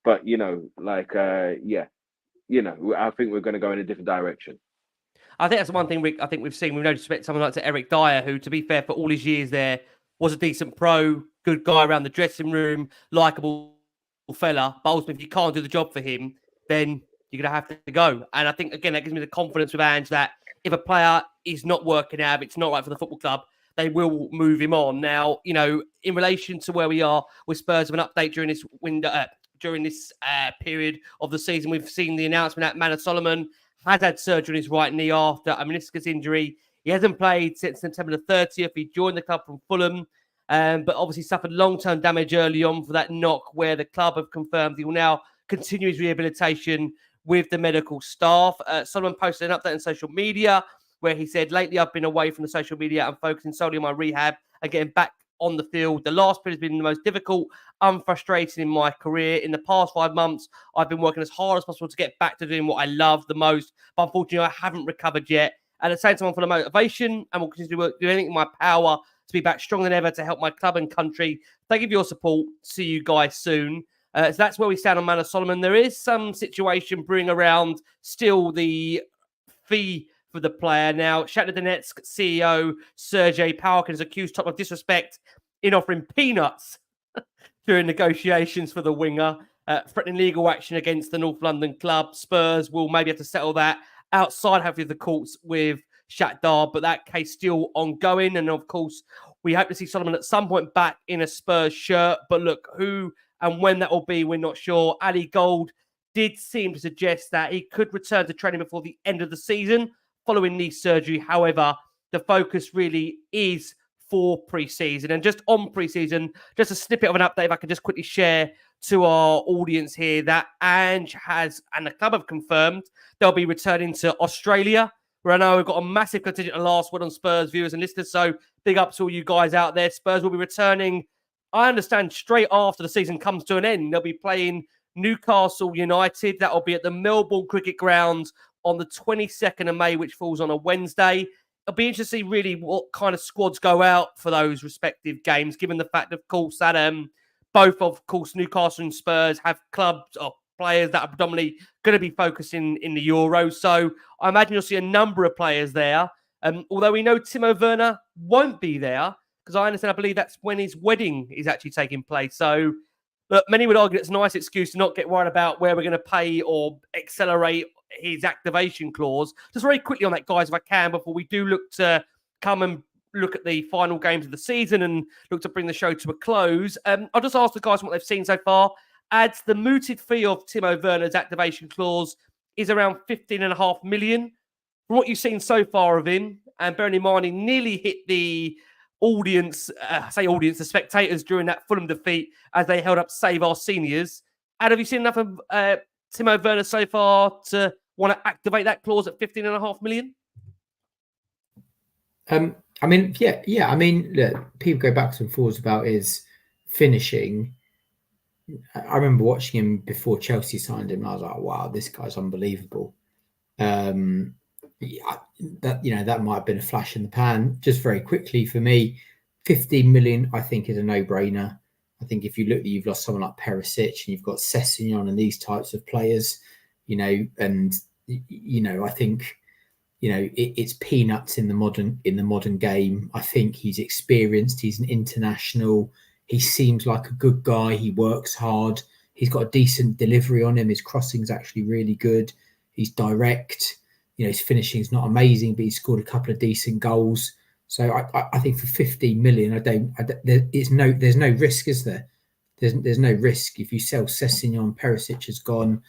But, you know, like, you know, I think we're going to go in a different direction. I think that's one thing I think we've seen. We've noticed someone like Eric Dyer, who, to be fair, for all his years there, was a decent pro, good guy around the dressing room, likeable fella. But ultimately, if you can't do the job for him, then you're going to have to go. And I think, again, that gives me the confidence with Ange that if a player is not working out, if it's not right for the football club, they will move him on. Now, you know, in relation to where we are with Spurs, of an update during this window, during this period of the season, we've seen the announcement that Manor Solomon has had surgery on his right knee after a meniscus injury. He hasn't played since September the 30th. He joined the club from Fulham, but obviously suffered long-term damage early on for that knock, where the club have confirmed he will now continue his rehabilitation with the medical staff. Solomon posted an update on social media where he said, lately I've been away from the social media and focusing solely on my rehab and getting back on the field. The last period has been the most difficult, unfrustrating in my career. In the past 5 months, I've been working as hard as possible to get back to doing what I love the most. But unfortunately, I haven't recovered yet. At the same time, I'm full of motivation and will continue to do anything in my power to be back stronger than ever to help my club and country. Thank you for your support. See you guys soon. So that's where we stand on Manor Solomon. There is some situation brewing around still the fee for the player. Now, Shakhtar Donetsk CEO Sergei Palkin has accused Tottenham of disrespect in offering peanuts during negotiations for the winger, threatening legal action against the North London club. Spurs will maybe have to settle that outside, hopefully, the courts with Shakhtar, but that case still ongoing. And of course, we hope to see Solomon at some point back in a Spurs shirt. But look, who and when that will be, we're not sure. Ali Gold did seem to suggest that he could return to training before the end of the season following knee surgery. However, the focus really is for pre-season. And just on pre-season, just a snippet of an update, if I could just quickly share to our audience here, that Ange has, and the club have confirmed, they'll be returning to Australia, where I know we've got a massive contingent of Last Word on Spurs viewers and listeners, so big up to all you guys out there. Spurs will be returning, I understand, straight after the season comes to an end. They'll be playing Newcastle United. That'll be at the Melbourne Cricket Ground on the 22nd of May, which falls on a Wednesday. It'll be interesting to see really what kind of squads go out for those respective games, given the fact, of course, that both, of course, Newcastle and Spurs have clubs or players that are predominantly going to be focusing in the Euros. So I imagine you'll see a number of players there. Although we know Timo Werner won't be there, because I understand, I believe that's when his wedding is actually taking place. So look, many would argue it's a nice excuse to not get worried about where we're going to pay or accelerate his activation clause. Just very quickly on that, guys, if I can, before we do look to come and look at the final games of the season and look to bring the show to a close. I'll just ask the guys what they've seen so far. Adds the mooted fee of Timo Werner's activation clause is around 15.5 million. From what you've seen so far of him, and bearing in mind he nearly hit the audience, the spectators during that Fulham defeat as they held up Save Our Seniors. Ad, have you seen enough of Timo Werner so far to want to activate that clause at 15.5 million? I mean, yeah. I mean, look, people go backwards and forwards about his finishing. I remember watching him before Chelsea signed him, and I was like, "Wow, this guy's unbelievable." That might have been a flash in the pan. Just very quickly for me, 15 million, I think, is a no-brainer. I think if you look, you've lost someone like Perisic, and you've got Sessegnon and these types of players, I think. It's peanuts in the modern game. I think he's experienced. He's an international. He seems like a good guy. He works hard. He's got a decent delivery on him. His crossing's actually really good. He's direct. His finishing's not amazing, but he's scored a couple of decent goals. So I think for 15 million, there's no risk, is there? There's no risk. If you sell Sessegnon, Perisic has gone.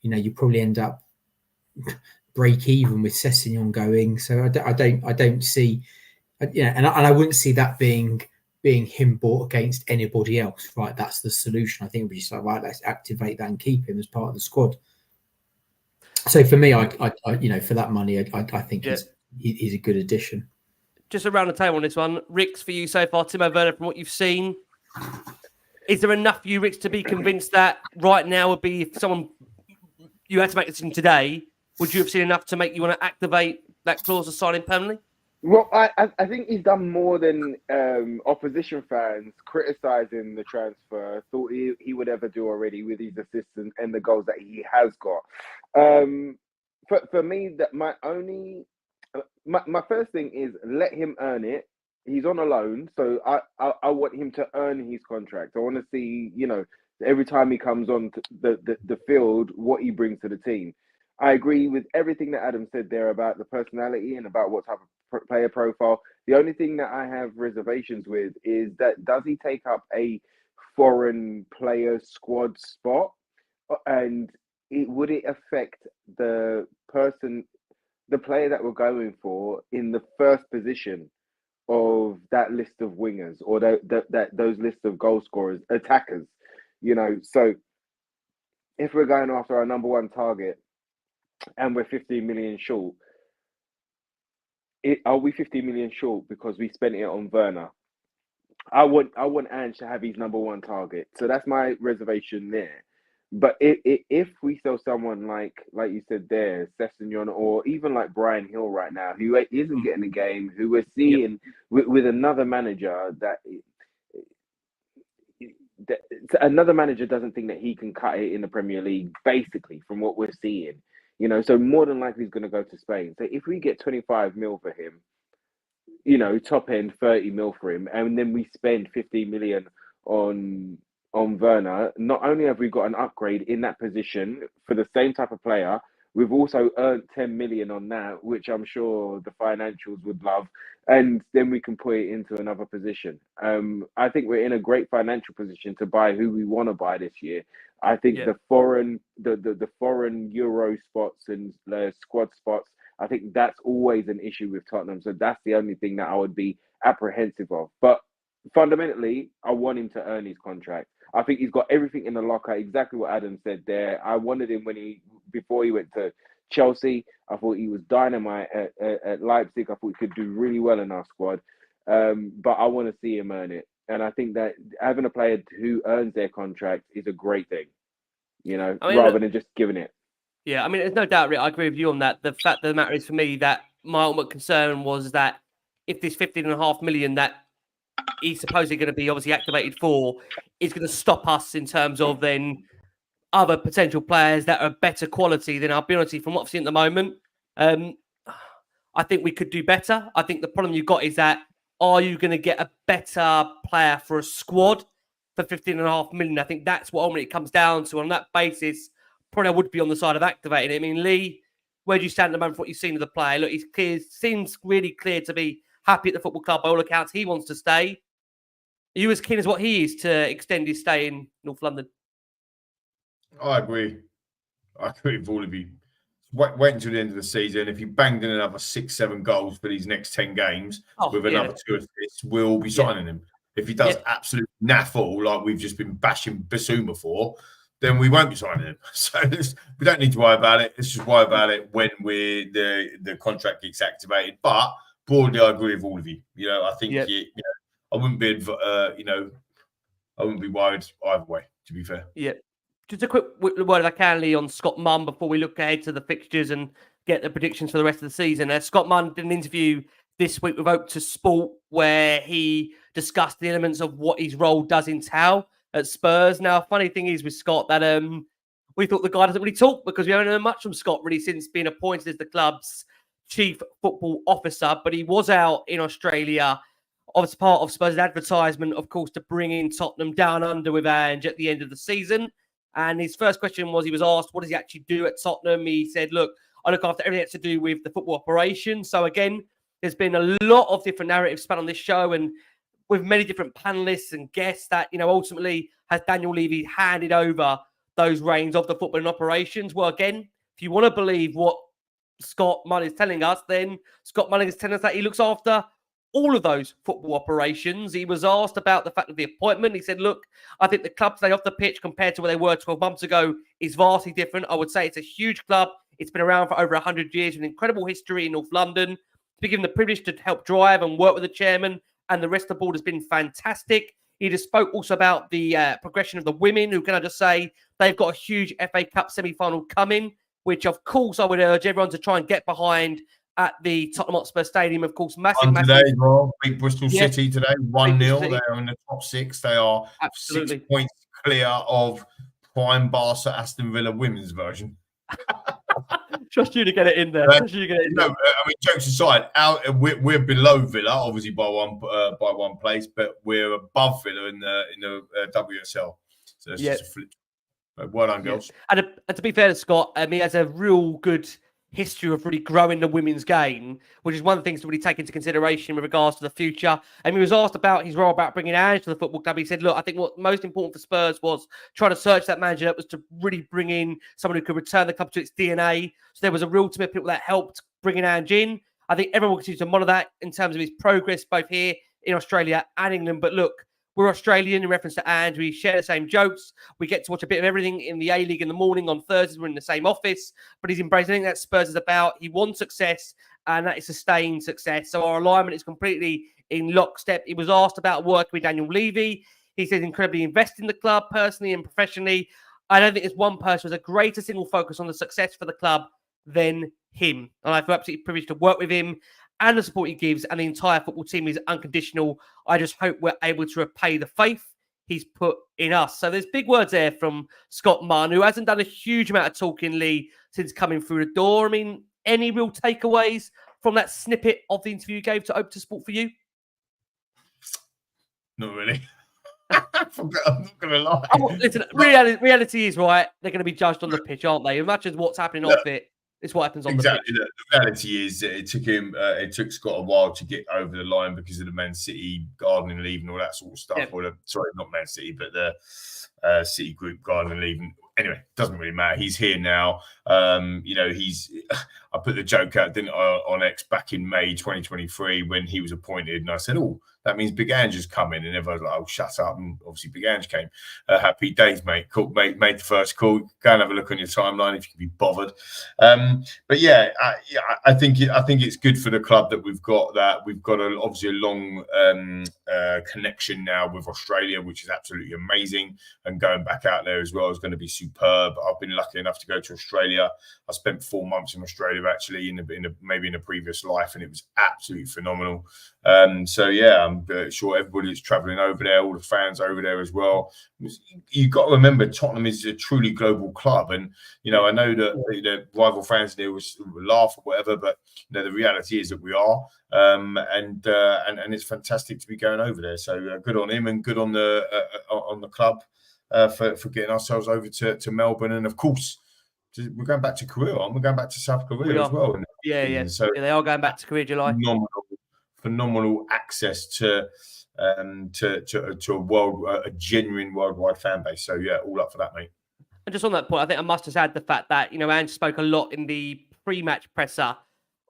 You probably end up break even with Sessegnon going. So I don't see, and I wouldn't see that being him bought against anybody else. Right, that's the solution. I think it'd be just like, right, let's activate that and keep him as part of the squad. So for me, I for that money, I think he's a good addition. Just around the table on this one, Ricks, for you so far, Timo Werner, from what you've seen, is there enough for you, Ricks, to be convinced that right now would be, if someone you had to make a decision today, would you have seen enough to make you want to activate that clause of signing permanently? Well, I think he's done more than opposition fans criticising the transfer thought he would ever do already with his assists and the goals that he has got. For me, that my first thing is let him earn it. He's on a loan, so I want him to earn his contract. I want to see, every time he comes on the field, what he brings to the team. I agree with everything that Adam said there about the personality and about what type of player profile. The only thing that I have reservations with is that does he take up a foreign player squad spot, and would it affect the player that we're going for in the first position of that list of wingers or those lists of goal scorers, attackers? So if we're going after our number one target, and we're 15 million short. Are we 15 million short because we spent it on Werner? I want Ange to have his number one target. So that's my reservation there. But if we sell someone like you said there, Sessegnon, or even like Brian Hill right now, who isn't getting a game, who we're seeing with another manager that another manager doesn't think that he can cut it in the Premier League, basically, from what we're seeing. So more than likely he's going to go to Spain. So if we get 25 mil for him, top end 30 mil for him, and then we spend 15 million on Werner, not only have we got an upgrade in that position for the same type of player, we've also earned 10 million on that, which I'm sure the financials would love, and then we can put it into another position. I think we're in a great financial position to buy who we want to buy this year. I think the foreign Euro spots and squad spots, I think that's always an issue with Tottenham. So that's the only thing that I would be apprehensive of. But fundamentally, I want him to earn his contract. I think he's got everything in the locker, exactly what Adam said there. I wanted him before he went to Chelsea. I thought he was dynamite at Leipzig. I thought he could do really well in our squad. But I want to see him earn it. And I think that having a player who earns their contract is a great thing, rather than just giving it. Yeah, I mean, there's no doubt, Rick, I agree with you on that. The fact of the matter is, for me, that my ultimate concern was that if this 15.5 million, that he's supposedly going to be obviously activated for is going to stop us in terms of then other potential players that are better quality than, I'll be honest, from what I've seen at the moment. I think we could do better. I think the problem you've got is that, are you going to get a better player for a squad for 15.5 million? I think that's what ultimately it comes down to. On that basis, probably I would be on the side of activating it. I mean, Lee, where do you stand at the moment for what you've seen of the player? Look, he's clear, seems really clear to be happy at the football club by all accounts. He wants to stay. Are you as keen as what he is to extend his stay in North London? I agree. I agree with all of you. Wait until the end of the season. If he banged in another 6-7 goals for these next 10 games with another 2 assists, we'll be signing him. If he does absolute naff all, like we've just been bashing Bissouma for, then we won't be signing him. So we don't need to worry about it. Let's just worry about it when the contract gets activated. But broadly, I agree with all of you. You know, I think I wouldn't be I wouldn't be worried either way, to be fair. Yeah. Just a quick word, if I can, Lee, on Scott Munn before we look ahead to the fixtures and get the predictions for the rest of the season. Scott Munn did an interview this week with Oak to Sport where he discussed the elements of what his role does entail at Spurs. Now, funny thing is with Scott that we thought the guy doesn't really talk because we haven't heard much from Scott really since being appointed as the club's chief football officer. But he was out in Australia as part of Spurs' advertisement, of course, to bring in Tottenham down under with Ange at the end of the season. And his first question was, he was asked, what does he actually do at Tottenham? He said, look, I look after everything that's to do with the football operation. So again, there's been a lot of different narratives spun on this show and with many different panelists and guests that, you know, ultimately has Daniel Levy handed over those reins of the football and operations. Well, again, if you want to believe what Scott Munn is telling us, then Scott Munn is telling us that he looks after all of those football operations. He was asked about the fact of the appointment. He said, look, I think the club today off the pitch compared to where they were 12 months ago is vastly different. I would say it's a huge club. It's been around for over 100 years, with an incredible history in North London. To be given the privilege to help drive and work with the chairman and the rest of the board has been fantastic. He just spoke also about the progression of the women, who, can I just say, they've got a huge FA Cup semi-final coming, which of course I would urge everyone to try and get behind at the Tottenham Hotspur Stadium. Of course, massive. Today, well, beat Bristol City today, 1-0. They're in the top 6. They are 6 points clear of prime Barca Aston Villa women's version. Trust you to get it in there. I mean, jokes aside, we're below Villa, obviously by one place, but we're above Villa in the WSL. So it's just a flip. But well done, girls. And to be fair to Scott, he has a real good history of really growing the women's game, which is one of the things to really take into consideration with regards to the future. And he was asked about his role about bringing Ange to the football club. He said, look, I think what most important for Spurs was trying to search that manager that was to really bring in someone who could return the club to its DNA. So there was a real team of people that helped bringing Ange in. I think everyone will continue to monitor that in terms of his progress, both here in Australia and England. But look, we're Australian in reference to Ange. We share the same jokes. We get to watch a bit of everything in the A-League in the morning on Thursdays. We're in the same office, but he's embracing everything that Spurs is about. He wants success, and that is sustained success. So our alignment is completely in lockstep. He was asked about working with Daniel Levy. He said incredibly invested in the club personally and professionally. I don't think there's one person who has a greater single focus on the success for the club than him. And I feel absolutely privileged to work with him. And the support he gives, and the entire football team is unconditional. I just hope we're able to repay the faith he's put in us. So there's big words there from Scott Munn, who hasn't done a huge amount of talking, Lee, since coming through the door. I mean, any real takeaways from that snippet of the interview you gave to Oak to Sport for you? Not really. I'm not going to lie. Listen, reality is, right, they're going to be judged on the pitch, aren't they? As much as what's happening off it, it's what happens on the pitch. The reality is it took Scott a while to get over the line because of the Man City gardening leave and all that sort of stuff. Yeah. Sorry, not Man City, but the City Group gardening leave. Anyway, doesn't really matter. He's here now. I put the joke out, didn't I, on X back in May 2023 when he was appointed, and I said, "Oh, that means Big Ange is coming," and everyone was like, "Oh, shut up!" And obviously, Big Ange came. Happy days, mate. Cool, made the first call. Go and have a look on your timeline if you can be bothered. But yeah, I think it's good for the club that we've got that. We've got obviously a long connection now with Australia, which is absolutely amazing. And going back out there as well is going to be superb. I've been lucky enough to go to Australia. I spent 4 months in Australia actually, maybe in a previous life, and it was absolutely phenomenal. So yeah, I'm sure everybody is travelling over there, all the fans over there as well. You've got to remember, Tottenham is a truly global club, and I know that the rival fans there will laugh or whatever, but the reality is that we are, and it's fantastic to be going over there. So good on him, and good on the club for getting ourselves over to Melbourne, and of course we're going back to Korea, aren't we? We're going back to South Korea as well. Yeah. So they are going back to Korea July. Phenomenal access to a genuine worldwide fan base. So yeah, all up for that, mate. And just on that point, I think I must just add the fact that Ange spoke a lot in the pre-match presser,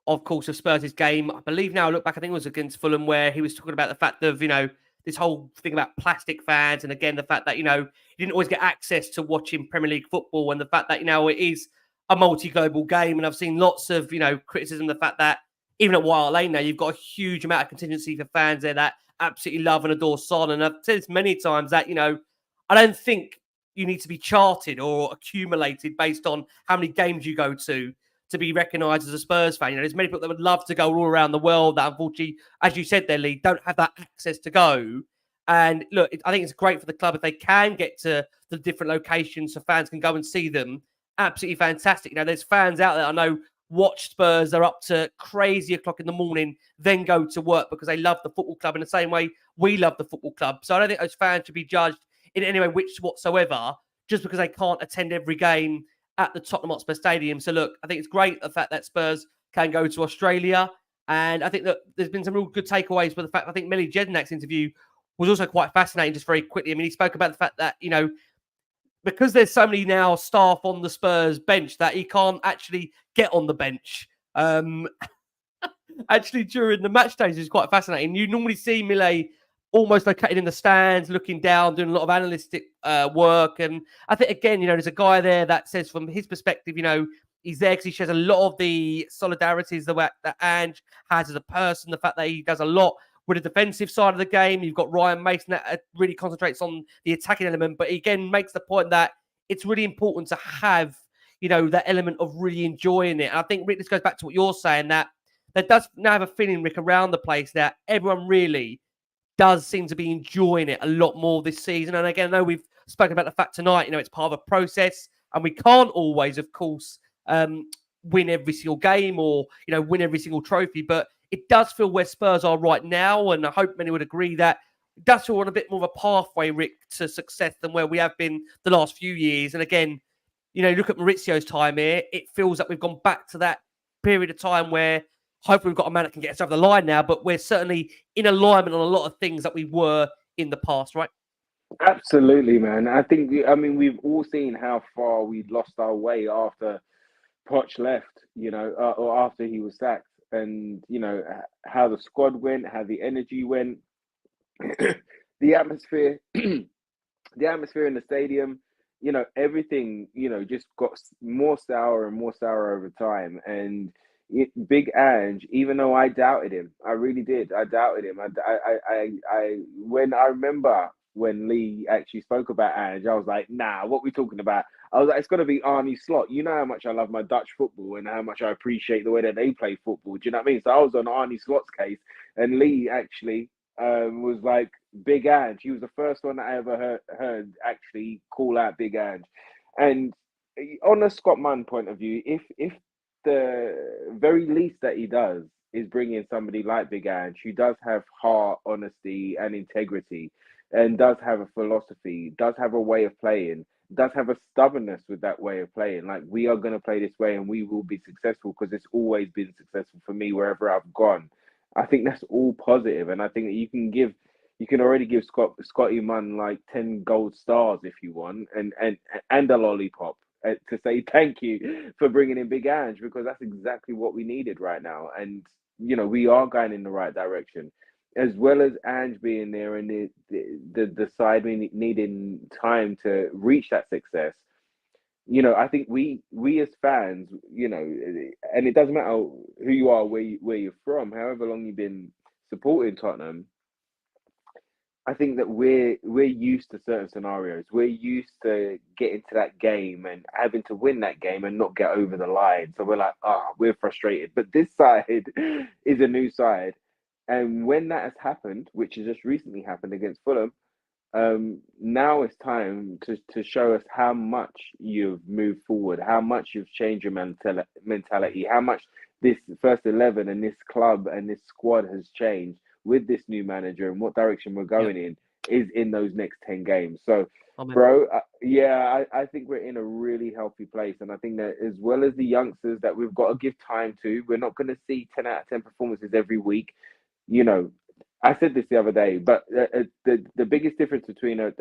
of course, of Spurs' game. I believe now I look back, I think it was against Fulham, where he was talking about the fact of this whole thing about plastic fans, and again the fact that he didn't always get access to watching Premier League football, and the fact that it is a multi-global game. And I've seen lots of criticism of the fact that even at White Hart Lane now, you've got a huge amount of contingency for fans there that absolutely love and adore Son. And I've said this many times that I don't think you need to be charted or accumulated based on how many games you go to be recognised as a Spurs fan. There's many people that would love to go all around the world that unfortunately, as you said there, Lee, don't have that access to go. And look, I think it's great for the club if they can get to the different locations so fans can go and see them. Absolutely fantastic. There's fans out there I know watch Spurs. They're up to crazy o'clock in the morning, then go to work because they love the football club in the same way we love the football club. So I don't think those fans should be judged in any way which whatsoever just because they can't attend every game at the Tottenham Hotspur Stadium. So look, I think it's great the fact that Spurs can go to Australia. And I think that there's been some real good takeaways for the fact I think Millie Jednak's interview was also quite fascinating, just very quickly. I mean, he spoke about the fact that, because there's so many now staff on the Spurs bench that he can't actually get on the bench. Actually, during the match days, is quite fascinating. You normally see Millet almost located in the stands, looking down, doing a lot of analytic work. And I think, again, there's a guy there that says from his perspective, he's there because he shares a lot of the solidarities that Ange has as a person, the fact that he does a lot with the defensive side of the game. You've got Ryan Mason that really concentrates on the attacking element, but he again makes the point that it's really important to have, that element of really enjoying it. And I think, Rick, this goes back to what you're saying, that there does now have a feeling, Rick, around the place that everyone really does seem to be enjoying it a lot more this season. And again, I know we've spoken about the fact tonight, it's part of a process and we can't always, of course, win every single game or, win every single trophy, but it does feel where Spurs are right now, and I hope many would agree that it does feel on a bit more of a pathway, Rick, to success than where we have been the last few years. And again, look at Maurizio's time here. It feels like we've gone back to that period of time where hopefully we've got a man that can get us over the line now, but we're certainly in alignment on a lot of things that we were in the past, right? Absolutely, man. I think, we've all seen how far we'd lost our way after Poch left, or after he was sacked. And how the squad went, how the energy went, the atmosphere, the atmosphere in the stadium, everything, just got more sour and more sour over time. And Big Ange, even though I doubted him, I really did. I doubted him. When I remember when Lee actually spoke about Ange, I was like, nah, what we talking about? I was like, it's going to be Arne Slot. You know how much I love my Dutch football and how much I appreciate the way that they play football. Do you know what I mean? So I was on Arne Slot's case, and Lee actually was like, Big Ange. He was the first one that I ever heard actually call out Big Ange. And on a Scott Munn point of view, if the very least that he does is bring in somebody like Big Ange, who does have heart, honesty, and integrity, and does have a philosophy, does have a way of playing, does have a stubbornness with that way of playing. Like, we are going to play this way and we will be successful because it's always been successful for me wherever I've gone. I think that's all positive, and I think that you can already give Scotty Munn like 10 gold stars if you want, and a lollipop to say thank you for bringing in Big Ange, because that's exactly what we needed right now. And we are going in the right direction, as well as Ange being there and the side needing time to reach that success. I think we as fans, and it doesn't matter who you are, where you're from, however long you've been supporting Tottenham, I think that we're used to certain scenarios. We're used to getting to that game and having to win that game and not get over the line. So we're like, we're frustrated. But this side is a new side. And when that has happened, which has just recently happened against Fulham, now it's time to show us how much you've moved forward, how much you've changed your mentality, how much this first 11 and this club and this squad has changed with this new manager, and what direction we're going in is in those next 10 games. So, bro, I think we're in a really healthy place. And I think that as well as the youngsters that we've got to give time to, we're not going to see 10 out of 10 performances every week. You know, I said this the other day, but the biggest difference between a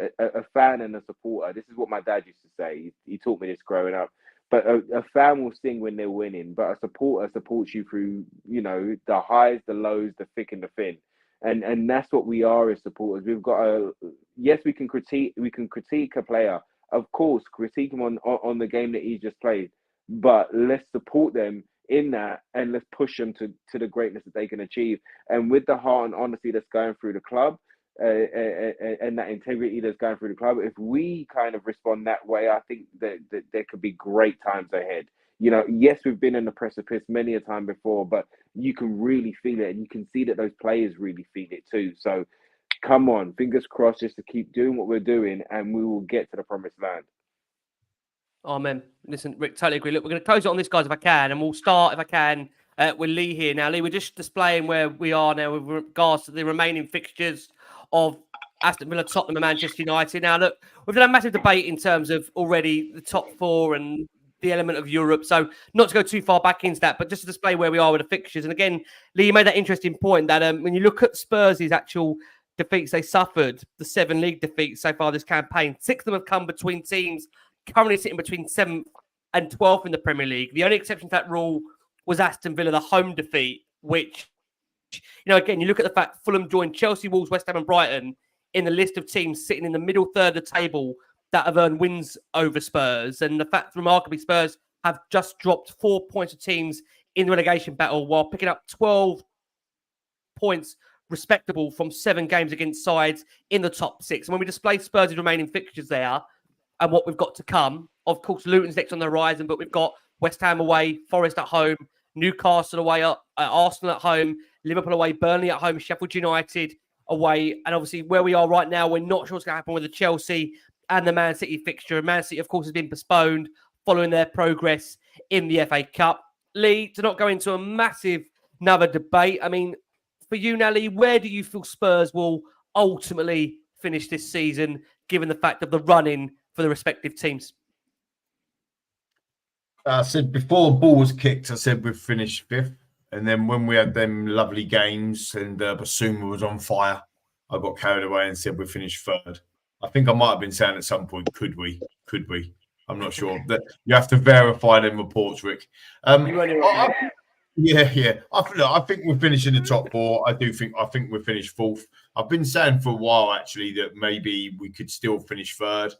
fan and a supporter, this is what my dad used to say. He taught me this growing up. But a fan will sing when they're winning, but a supporter supports you through, you know, the highs, the lows, the thick and the thin. And that's what we are as supporters. We've got to, yes, we can critique a player. Of course, critique him on the game that he just played. But let's support them in that, and let's push them to the greatness that they can achieve. And with the heart and honesty that's going through the club, and that integrity that's going through the club, if we kind of respond that way, I think that there could be great times ahead. You know, yes, we've been in the precipice many a time before, but you can really feel it, and you can see that those players really feel it too. So come on, fingers crossed, just to keep doing what we're doing, and we will get to the promised land. Amen. Listen, Rick, totally agree. Look, we're going to close it on this, guys, if I can, and we'll start, if I can, with Lee here. Now, Lee, we're just displaying where we are now with regards to the remaining fixtures of Aston Villa, Tottenham and Manchester United. Now, look, we've done a massive debate in terms of already the top four and the element of Europe. So not to go too far back into that, but just to display where we are with the fixtures. And again, Lee, you made that interesting point that when you look at Spurs' actual defeats they suffered, the 7 league defeats so far this campaign, 6 of them have come between teams currently sitting between 7th and 12th in the Premier League. The only exception to that rule was Aston Villa, the home defeat, which, you know, again, you look at the fact Fulham joined Chelsea, Wolves, West Ham and Brighton in the list of teams sitting in the middle third of the table that have earned wins over Spurs. And the fact, remarkably, Spurs have just dropped 4 points of teams in the relegation battle while picking up 12 points respectable from 7 games against sides in the top 6. And when we display Spurs' remaining fixtures there and what we've got to come, of course, Luton's next on the horizon, but we've got West Ham away, Forest at home, Newcastle away, Arsenal at home, Liverpool away, Burnley at home, Sheffield United away. And obviously where we are right now, we're not sure what's going to happen with the Chelsea and the Man City fixture. And Man City, of course, has been postponed following their progress in the FA Cup. Lee, to not go into a massive another debate, I mean, for you now, Lee, where do you feel Spurs will ultimately finish this season, given the fact of the run-in for the respective teams? I said before the ball was kicked, I said we'd finish 5th. And then when we had them lovely games and Bissouma was on fire, I got carried away and said we'd finish 3rd. I think I might have been saying at some point, could we? I'm not sure. That you have to verify them reports, Rick. I think we're finishing the top 4. I think we're finished 4th. I've been saying for a while actually that maybe we could still finish 3rd.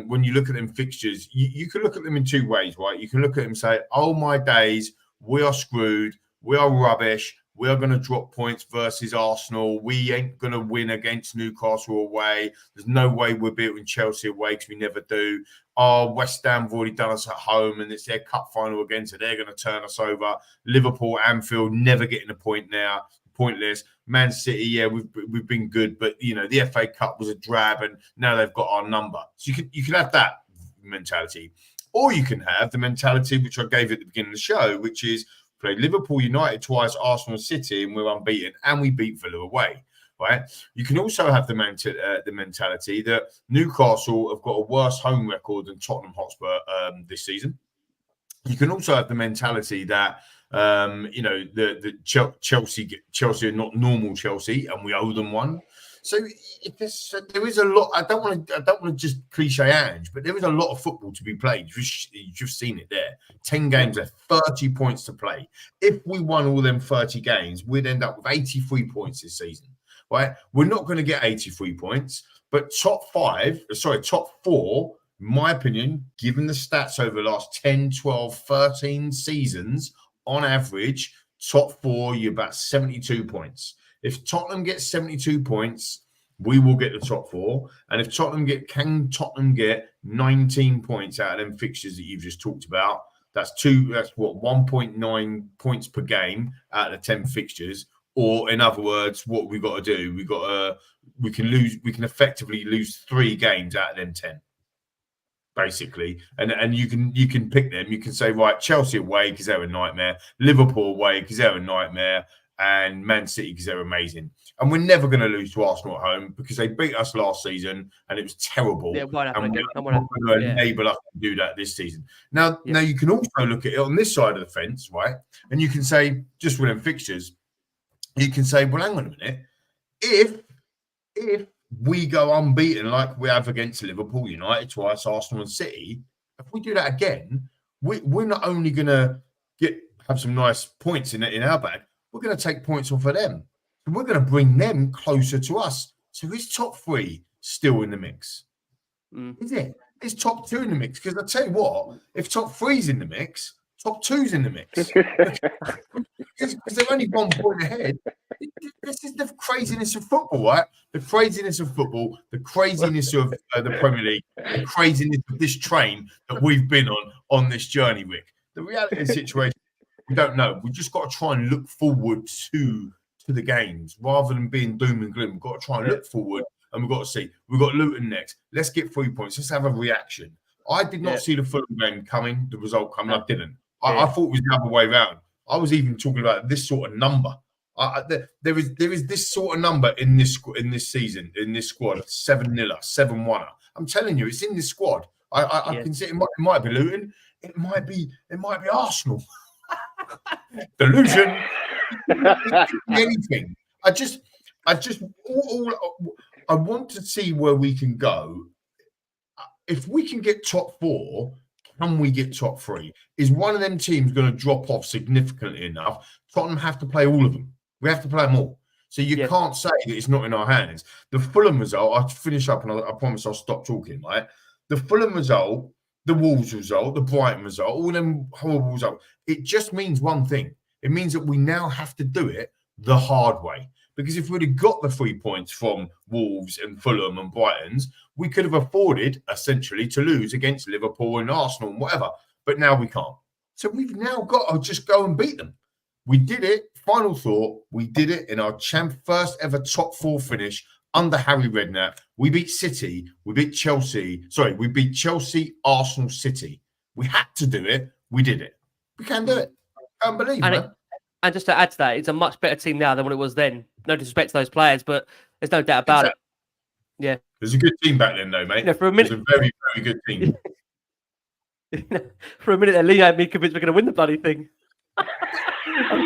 When you look at them fixtures, you can look at them in 2 ways, right? You can look at them and say, oh my days, we are screwed, we are rubbish, we are going to drop points versus Arsenal, we ain't going to win against Newcastle away, there's no way we're beating Chelsea away because we never do. West Ham have already done us at home and it's their cup final again, so they're going to turn us over. Liverpool, Anfield, never getting a point now. Pointless. Man City, yeah, we've been good, but you know the FA Cup was a drab, and now they've got our number. So you can have that mentality, or you can have the mentality which I gave at the beginning of the show, which is play Liverpool, United twice, Arsenal, City, and we're unbeaten, and we beat Villa away. Right? You can also have the mentality that Newcastle have got a worse home record than Tottenham Hotspur this season. You can also have the mentality that the Chelsea are not normal Chelsea, and we owe them one. So there is a lot. I don't want to just cliche Ange, but there is a lot of football to be played. You've seen it there. 10 games, there 30 points to play. If we won all them 30 games, we'd end up with 83 points this season. Right? We're not going to get 83 points, but top 4, in my opinion, given the stats over the last 10, 12, 13 seasons, on average, top 4, you're about 72 points. If Tottenham gets 72 points, we will get the top 4. And if can Tottenham get 19 points out of them fixtures that you've just talked about? That's 1.9 points per game out of the 10 fixtures. Or in other words, what we got to do, we can effectively lose 3 games out of them 10. Basically, and you can pick them. You can say, right, Chelsea away because they're a nightmare, Liverpool away because they're a nightmare, and Man City because they're amazing. And we're never going to lose to Arsenal at home because they beat us last season and it was terrible. Yeah, why and again? we're not going to enable us to do that this season. Now you can also look at it on this side of the fence, right? And you can say, just within fixtures, you can say, well, hang on a minute, if we go unbeaten like we have against Liverpool, United twice, Arsenal and City, if we do that again, we're not only going to have some nice points in our bag, we're going to take points off of them. And we're going to bring them closer to us. So is top 3 still in the mix? Is it? Is top 2 in the mix? Because I tell you what, if top 3's in the mix, top 2's in the mix. Because they're only 1 point ahead. This is the craziness of football, right? The craziness of football, the craziness of the Premier League, the craziness of this train that we've been on this journey, Rick. The reality of the situation, we don't know. We've just got to try and look forward to the games rather than being doom and gloom. We've got to try and look forward, and we've got to see. We've got Luton next. Let's get 3 points. Let's have a reaction. I did not see the Fulham game coming, the result coming. I didn't. I thought it was the other way around. I was even talking about this sort of number. There is this sort of number in this season, in this squad, 7-0, 7-1. I'm telling you, it's in this squad. I can see it might be Luton. It might be Arsenal. Delusion. Anything. I want to see where we can go. If we can get top 4, can we get top 3? Is one of them teams going to drop off significantly enough? Tottenham have to play all of them. We have to play them all. So you can't say that it's not in our hands. The Fulham result, I'll finish up and I promise I'll stop talking, right? The Fulham result, the Wolves result, the Brighton result, all them horrible results, it just means one thing. It means that we now have to do it the hard way. Because if we'd have got the 3 points from Wolves and Fulham and Brighton's, we could have afforded, essentially, to lose against Liverpool and Arsenal and whatever. But now we can't. So we've now got to just go and beat them. We did it. Final thought, we did it in our first ever top 4 finish under Harry Redknapp. We beat City. We beat Chelsea. Sorry, we beat Chelsea, Arsenal, City. We had to do it. We did it. We can do it. I can't believe it. And just to add to that, it's a much better team now than what it was then. No disrespect to those players, but there's no doubt about it. Yeah. It was a good team back then, though, mate. For a minute, it was a very, very good team. For a minute, Lee had me convinced we're going to win the bloody thing.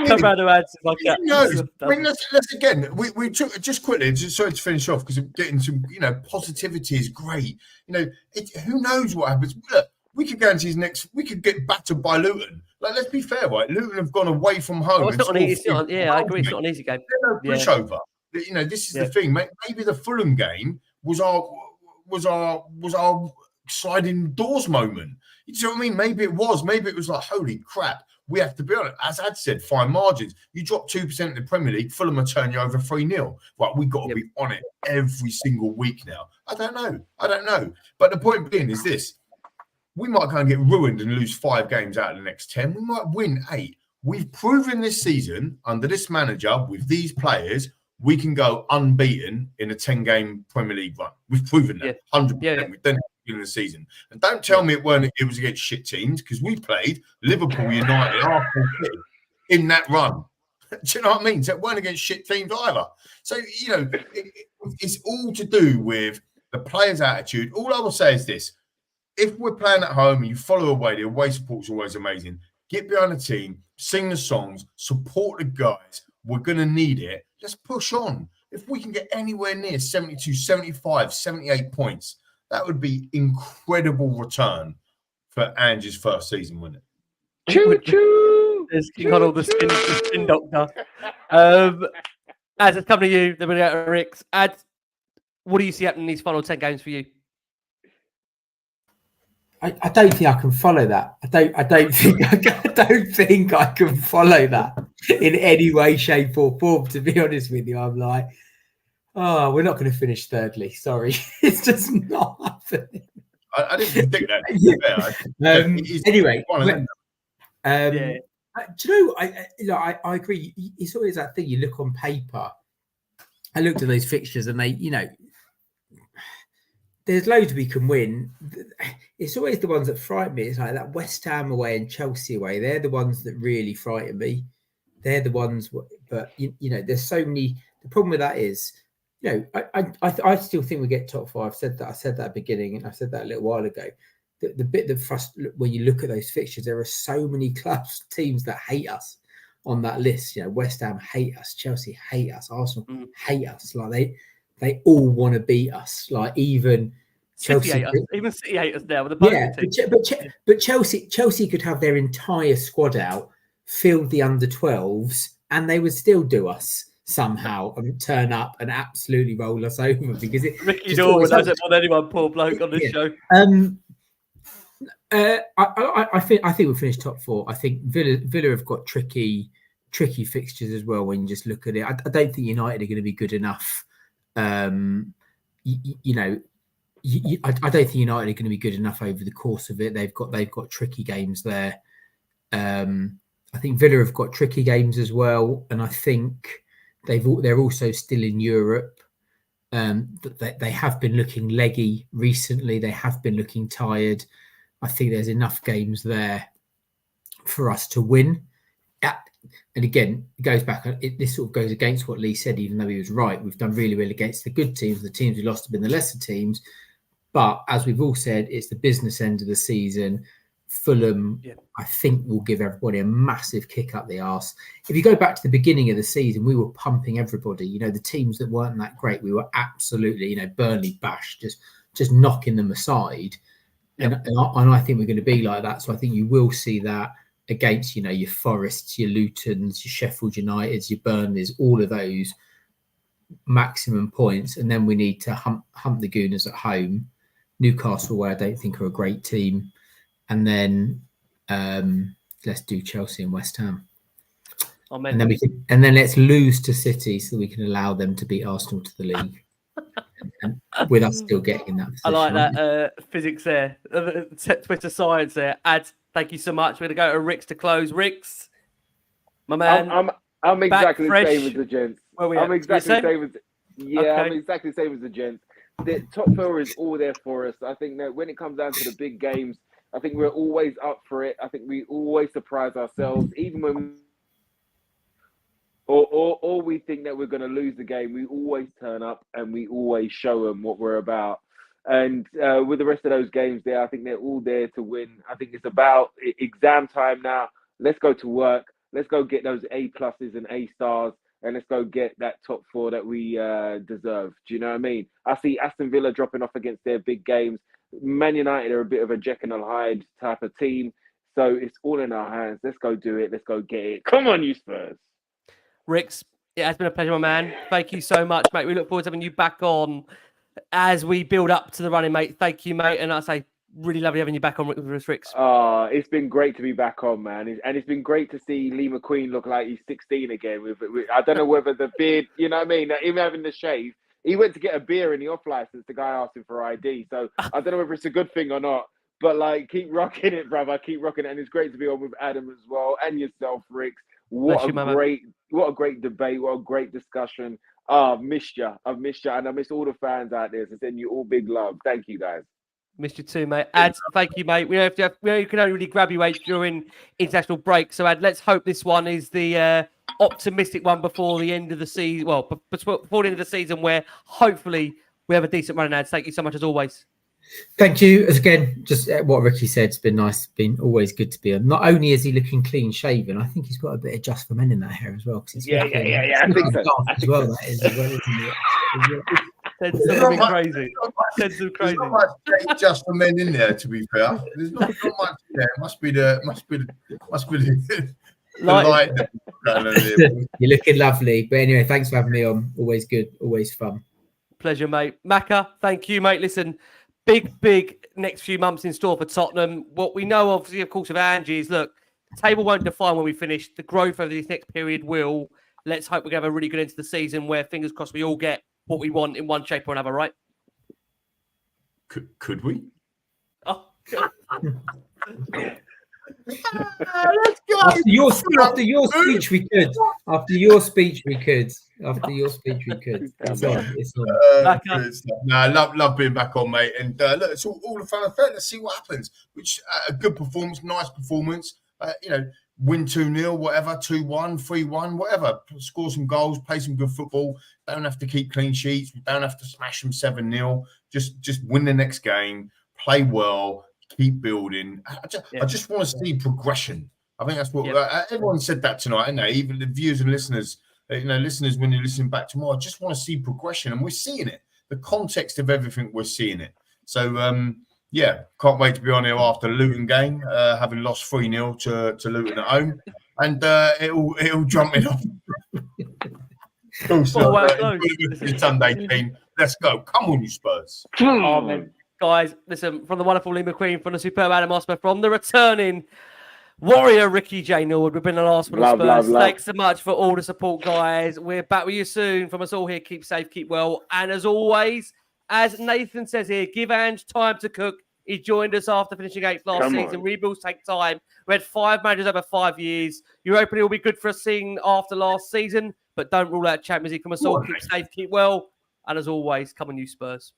Come around to answers like that. No, I mean, let's again. We took just quickly. Just sorry to finish off because getting some, positivity is great. Who knows what happens? Look, we could go into his next. We could get battered by Luton. Like, let's be fair, right? Luton have gone away from home. Oh, it's not an easy. I agree. It's not an easy game. They're no pushover. This is the thing. Maybe the Fulham game was our sliding doors moment. You know what I mean? Maybe it was. Maybe it was like, holy crap. We have to be on it. As Ad said, fine margins. You drop 2% in the Premier League, Fulham will turn you over 3-0. Right, we've got to be on it every single week now. I don't know. But the point being is this. We might go and get ruined and lose 5 games out of the next 10. We might win 8. We've proven this season, under this manager, with these players, we can go unbeaten in a 10-game Premier League run. We've proven that. 100%. We've done it in the season. And don't tell me it was against shit teams, because we played Liverpool, United, Arsenal in that run. Do you know what I mean? So it weren't against shit teams either. So, it's all to do with the players' attitude. All I will say is this. If we're playing at home and you follow away, the away support's always amazing. Get behind the team, sing the songs, support the guys. We're going to need it. Let's push on. If we can get anywhere near 72, 75, 78 points, that would be incredible return for Ange's first season, wouldn't it? Choo-choo! There's King Connell, the spin doctor. As it's coming to you, then we're going to Rick's. Ad, what do you see happening in these final 10 games for you? I don't think I can follow that. I don't think I can follow that in any way, shape, or form. To be honest with you, I'm like, oh, we're not going to finish thirdly. Sorry, it's just not happening. I didn't think that. Anyway, Do you know? I agree. It's always that thing. You look on paper. I looked at those fixtures, and there's loads we can win. It's always the ones that frighten me. It's like that West Ham away and Chelsea away. They're the ones that really frighten me. They're the ones. But there's so many. The problem with that is, I still think we get top 5. I said that at the beginning, and I said that a little while ago. The bit that when you look at those fixtures, there are so many teams that hate us on that list. West Ham hate us, Chelsea hate us, Arsenal hate us. Like they all want to beat us. Like even Chelsea hate us. Even City hate us now with the but Chelsea could have their entire squad out, field the under 12s, and they would still do us somehow and turn up and absolutely roll us over because Ricky Norwood knows it more than anyone, poor bloke on this show. I think we'll finish top 4. I think Villa have got tricky fixtures as well when you just look at it. I don't think United are going to be good enough. I don't think United are going to be good enough over the course of it. They've got tricky games there. I think Villa have got tricky games as well, and I think they're also still in Europe. They have been looking leggy recently. They have been looking tired. I think there's enough games there for us to win. And again, it goes back. This sort of goes against what Lee said, even though he was right. We've done really well against the good teams. The teams we lost have been the lesser teams. But as we've all said, it's the business end of the season. Fulham, I think, will give everybody a massive kick up the arse. If you go back to the beginning of the season, we were pumping everybody. The teams that weren't that great, we were absolutely, Burnley bashed, just knocking them aside. And I think we're going to be like that. So I think you will see that against, your Forests, your Lutons, your Sheffield Uniteds, your Burnleys, all of those maximum points. And then we need to hump the Gooners at home. Newcastle, where I don't think are a great team. And then let's do Chelsea and West Ham. Amen. And then let's lose to City so we can allow them to beat Arsenal to the league. And with us still getting in that position. I like that physics there, Twitter science there. Ads, thank you so much. We're going to go to Ricks to close. Ricks, my man. I'm exactly the same as the gents. I'm exactly the same as I'm exactly the same as the gents. The top 4 is all there for us. I think that when it comes down to the big games, I think we're always up for it. I think we always surprise ourselves, even when or we think that we're going to lose the game. We always turn up and we always show them what we're about. And with the rest of those games there, I think they're all there to win. I think it's about exam time now. Let's go to work. Let's go get those A+ and A stars, and let's go get that top 4 that we deserve. Do you know what I mean? I see Aston Villa dropping off against their big games. Man United are a bit of a Jekyll and Hyde type of team. So it's all in our hands. Let's go do it. Let's go get it. Come on, you Spurs. Ricks, it has been a pleasure, my man. Thank you so much, mate. We look forward to having you back on as we build up to the running, mate. Thank you, mate. And I say, really lovely having you back on with us, Ricks. It's been great to be back on, man. And it's been great to see Lee McQueen look like he's 16 again. I don't know whether the beard, you know what I mean? Him having the shave. He went to get a beer in the off license. The guy asked him for ID. So I don't know whether it's a good thing or not. But keep rocking it, brother. Keep rocking it. And it's great to be on with Adam as well. And yourself, Ricks. What a great debate. What a great discussion. I've missed you. And I miss all the fans out there. So send you all big love. Thank you, guys. Missed you too, mate. Ads, thank you, mate. We can only really grab you during international break. So, Ad, let's hope this one is the optimistic one before the end of the season. Well, before the end of the season, where hopefully we have a decent run. Ads, thank you so much as always. Thank you. Again, just what Ricky said, it's been nice. It's been always good to be on. Not only is he looking clean shaven, I think he's got a bit of Just for Men in that hair as well. Yeah. I think so. As well, that is as well, isn't it? Said something crazy. Said some crazy. There's not much Just for Men in there, to be fair. There's not much there. Must be the light. You're looking lovely. But anyway, thanks for having me on. Always good. Always fun. Pleasure, mate. Macca, thank you, mate. Listen, big next few months in store for Tottenham. What we know, obviously, of course, of Ange is, look, the table won't define when we finish. The growth over this next period will. Let's hope we have a really good end to the season where, fingers crossed, we all get what we want in one shape or another, right? Could we? Oh, Let's go. After your speech, we could. After your speech, we could. It's on. It's on. Love being back on, mate. And look, it's all the fun and fair. Let's see what happens. Which a good performance, nice performance. Win 2-0, whatever, 2-1, 3-1, whatever. Score some goals, play some good football. Don't have to keep clean sheets. We don't have to smash them 7-0. Just win the next game. Play well. Keep building. I just want to see progression. I think that's what everyone said that tonight, and even the viewers and listeners. Listeners, when you're listening back tomorrow, I just want to see progression, and we're seeing it. The context of everything, we're seeing it. So, can't wait to be on here after the Luton game, having lost 3-0 to Luton at home, and it'll jump it off. Sunday team, let's go! Come on, you Spurs! Guys, listen, from the wonderful Lee McQueen, from the superb Adam Osper, from the returning warrior Ricky J. Norwood, we've been the last one of Spurs. Thanks so much for all the support, guys. We're back with you soon. From us all here, keep safe, keep well. And as always, as Nathan says here, give Ange time to cook. He joined us after finishing 8th last season. Rebuilds take time. We had 5 managers over 5 years. You're hoping it'll be good for us seeing after last season, but don't rule out Champions League. From us all, keep safe, keep well. And as always, come on, you Spurs.